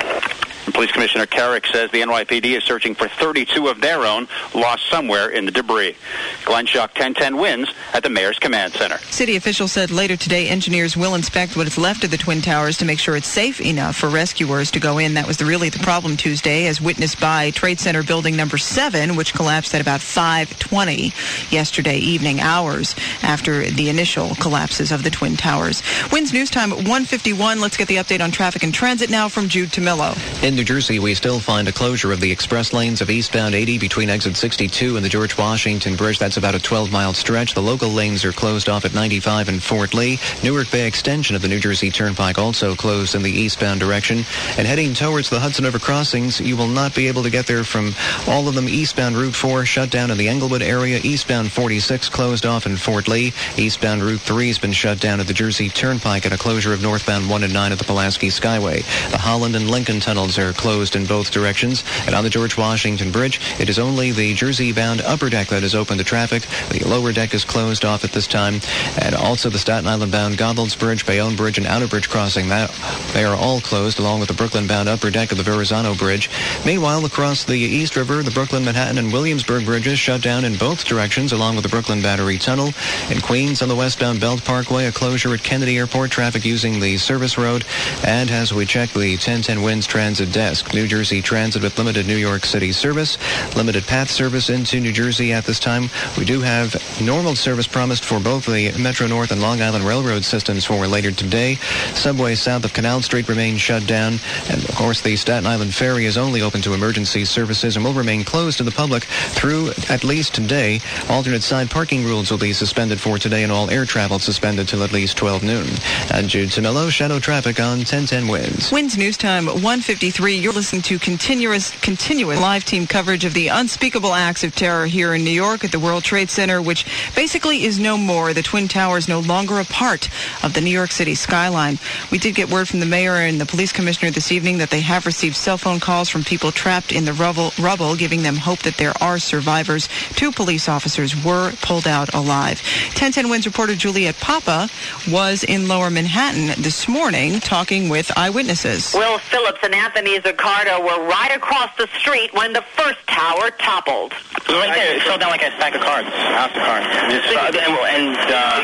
Police Commissioner Carrick says the NYPD is searching for 32 of their own lost somewhere in the debris. Glenn Schuck, 1010 WINS at the Mayor's Command Center. City officials said later today engineers will inspect what is left of the Twin Towers to make sure it's safe enough for rescuers to go in. That was really the problem Tuesday, as witnessed by Trade Center Building Number 7, which collapsed at about 5:20 yesterday evening, hours after the initial collapses of the Twin Towers. WINS News Time 1:51. Let's get the update on traffic and transit now from Jude Tamillo. In New Jersey, we still find a closure of the express lanes of eastbound 80 between exit 62 and the George Washington Bridge. That's about a 12-mile stretch. The local lanes are closed off at 95 and Fort Lee. Newark Bay extension of the New Jersey Turnpike also closed in the eastbound direction. And heading towards the Hudson River crossings, you will not be able to get there from all of them. Eastbound Route 4 shut down in the Englewood area. Eastbound 46 closed off in Fort Lee. Eastbound Route 3 has been shut down at the Jersey Turnpike and a closure of northbound 1 and 9 at the Pulaski Skyway. The Holland and Lincoln tunnels are closed in both directions. And on the George Washington Bridge, it is only the Jersey-bound upper deck that is open to traffic. The lower deck is closed off at this time. And also the Staten Island-bound Goethals Bridge, Bayonne Bridge, and Outer Bridge crossing, they are all closed, along with the Brooklyn-bound upper deck of the Verrazano Bridge. Meanwhile, across the East River, the Brooklyn, Manhattan, and Williamsburg bridges shut down in both directions, along with the Brooklyn Battery Tunnel. In Queens, on the westbound Belt Parkway, a closure at Kennedy Airport, traffic using the service road. And as we check the 1010 WINS Transit Desk, New Jersey Transit with limited New York City service, limited path service into New Jersey at this time. We do have normal service promised for both the Metro North and Long Island Railroad systems for later today. Subway south of Canal Street remains shut down. And, of course, the Staten Island Ferry is only open to emergency services and will remain closed to the public through at least today. Alternate side parking rules will be suspended for today, and all air travel suspended till at least 12 noon. And Jude Tamillo, Shadow Traffic on 1010 WINS. WINS News Time 1:53. You're listening to continuous live team coverage of the unspeakable acts of terror here in New York at the World Trade Center, which basically is no more. The Twin Towers no longer a part of the New York City skyline. We did get word from the mayor and the police commissioner this evening that they have received cell phone calls from people trapped in the rubble, giving them hope that there are survivors. 2 police officers were pulled out alive. 1010 WINS reporter Juliet Papa was in Lower Manhattan this morning talking with eyewitnesses. Will Phillips and Anthony Anthony Zaccardo were right across the street when the first tower toppled. Right there, it fell down like a stack of cards, house of cards. You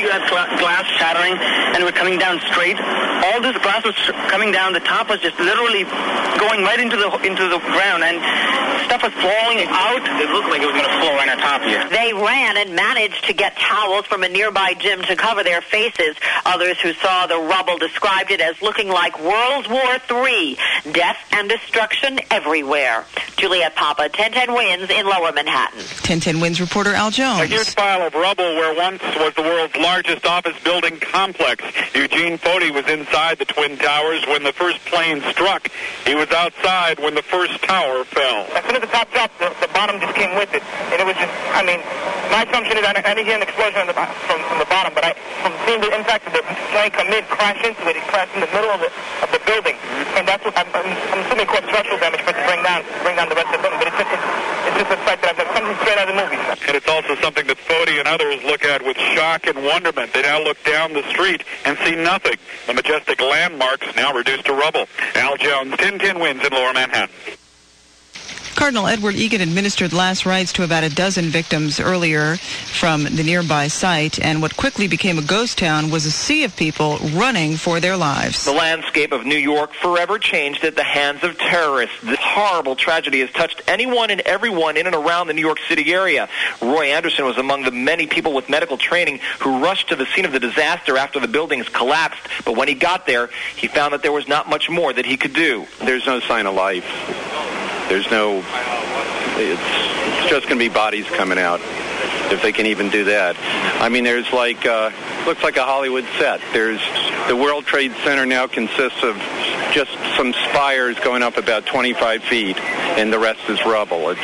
had glass shattering, and we're coming down straight. All this glass was coming down. The top was just literally going right into the ground, and stuff was falling out. It looked like it was going to fall right on top here. They ran and managed to get towels from a nearby gym to cover their faces. Others who saw the rubble described it as looking like World War III. Death and destruction everywhere. Juliette Papa, 1010 Wins in Lower Manhattan. 1010 Wins reporter Al Jones. A huge pile of rubble where once was the world's largest office building complex. Eugene Foti was inside the Twin Towers when the first plane struck. He was outside when the first tower fell. As soon as the top dropped, the bottom just came with it. And it was just, my assumption is I didn't hear an explosion from the bottom, but from seeing the impact of the plane come in, crash into it crashed in the middle of the building. And that's what I'm assuming caused structural damage for it to bring down the rest of the building. But it's just a fact that I've something straight out of the movie. And it's also something that Foti and others look at with shock and wonderment. They now look down the street and see nothing. The majestic landmarks now reduced to rubble. Al Jones, 1010 Wins in Lower Manhattan. Cardinal Edward Egan administered last rites to about a dozen victims earlier from the nearby site, and what quickly became a ghost town was a sea of people running for their lives. The landscape of New York forever changed at the hands of terrorists. This horrible tragedy has touched anyone and everyone in and around the New York City area. Roy Anderson was among the many people with medical training who rushed to the scene of the disaster after the buildings collapsed, but when he got there, he found that there was not much more that he could do. There's no sign of life. There's no, it's just going to be bodies coming out, if they can even do that. There's looks like a Hollywood set. There's the World Trade Center now consists of just some spires going up about 25 feet, and the rest is rubble. It's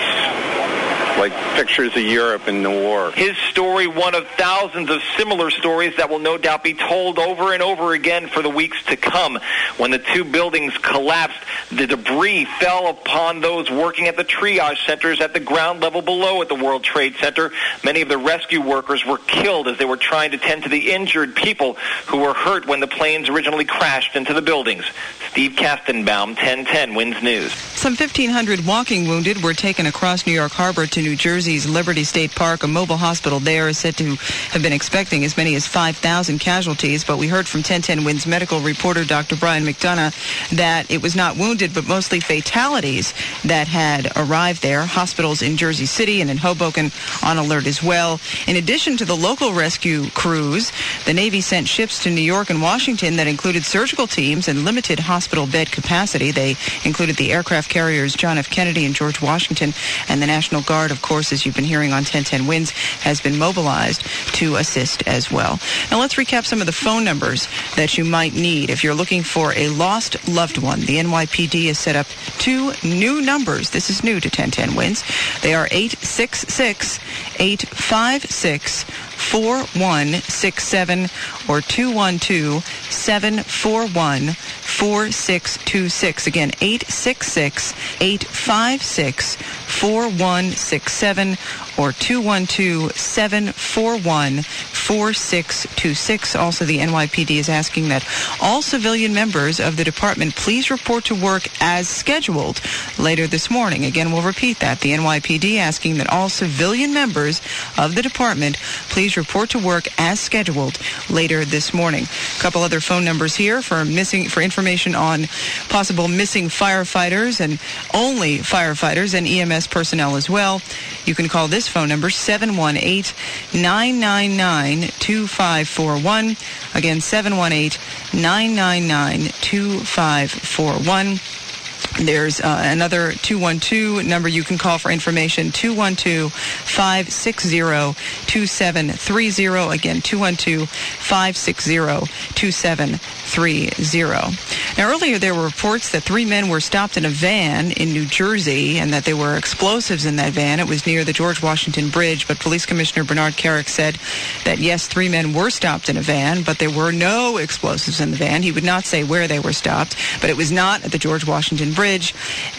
like pictures of Europe in the war. His story, one of thousands of similar stories that will no doubt be told over and over again for the weeks to come. When the two buildings collapsed, the debris fell upon those working at the triage centers at the ground level below at the World Trade Center. Many of the rescue workers were killed as they were trying to tend to the injured people who were hurt when the planes originally crashed into the buildings. Steve Kastenbaum, 1010 Wins News. Some 1,500 walking wounded were taken across New York Harbor to New Jersey's Liberty State Park. A mobile hospital there is said to have been expecting as many as 5,000 casualties, but we heard from 1010 Wins medical reporter Dr. Brian McDonough that it was not wounded, but mostly fatalities that had arrived there. Hospitals in Jersey City and in Hoboken on alert as well. In addition to the local rescue crews, the Navy sent ships to New York and Washington that included surgical teams and limited hospital bed capacity. They included the aircraft carriers John F. Kennedy and George Washington, and the National Guard, of course, as you've been hearing on 1010 Wins, has been mobilized to assist as well. Now let's recap some of the phone numbers that you might need if you're looking for a lost loved one. The NYPD has set up two new numbers. This is new to 1010 Wins. They are 866-856-4167 or 212-741-4626. Again, 866-856-4167 or 212-741-4626. Also, the NYPD is asking that all civilian members of the department please report to work as scheduled later this morning. Again, we'll repeat that. The NYPD asking that all civilian members of the department please report to work as scheduled later this morning. A couple other phone numbers here for information on possible missing firefighters, and only firefighters and EMS personnel as well. You can call this phone number, 718-999-2541. Again, 718-999-2541. There's another 212 number you can call for information, 212-560-2730. Again, 212-560-2730. Now, earlier there were reports that three men were stopped in a van in New Jersey and that there were explosives in that van. It was near the George Washington Bridge, but Police Commissioner Bernard Carrick said that, yes, three men were stopped in a van, but there were no explosives in the van. He would not say where they were stopped, but it was not at the George Washington Bridge.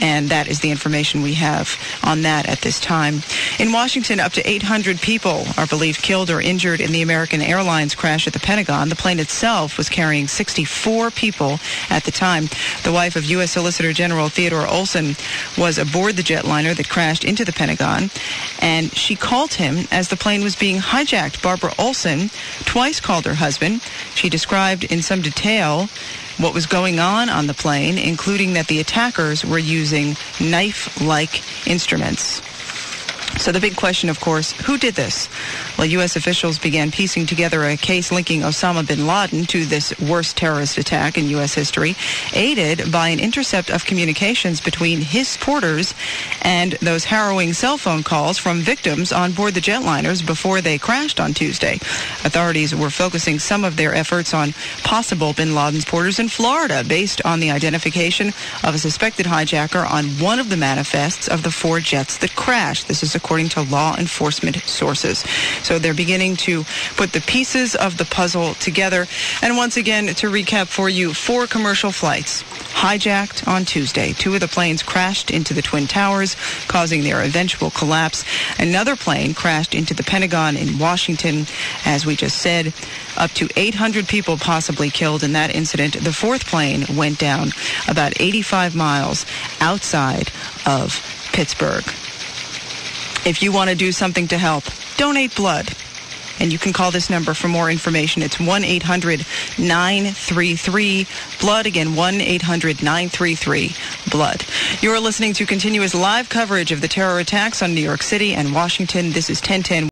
And that is the information we have on that at this time. In Washington, up to 800 people are believed killed or injured in the American Airlines crash at the Pentagon. The plane itself was carrying 64 people at the the time. The wife of U.S. Solicitor General Theodore Olson was aboard the jetliner that crashed into the Pentagon, and she called him as the plane was being hijacked. Barbara Olson twice called her husband. She described in some detail what was going on the plane, including that the attackers were using knife-like instruments. So the big question, of course, who did this? Well, U.S. officials began piecing together a case linking Osama bin Laden to this worst terrorist attack in U.S. history, aided by an intercept of communications between his supporters and those harrowing cell phone calls from victims on board the jetliners before they crashed on Tuesday. Authorities were focusing some of their efforts on possible bin Laden supporters in Florida, based on the identification of a suspected hijacker on one of the manifests of the 4 jets that crashed. This is according to law enforcement sources. So they're beginning to put the pieces of the puzzle together. And once again, to recap for you, 4 commercial flights hijacked on Tuesday. 2 of the planes crashed into the Twin Towers, causing their eventual collapse. Another plane crashed into the Pentagon in Washington. As we just said, up to 800 people possibly killed in that incident. The 4th plane went down about 85 miles outside of Pittsburgh. If you want to do something to help, donate blood. And you can call this number for more information. It's 1-800-933-BLOOD. Again, 1-800-933-BLOOD. You're listening to continuous live coverage of the terror attacks on New York City and Washington. This is 1010.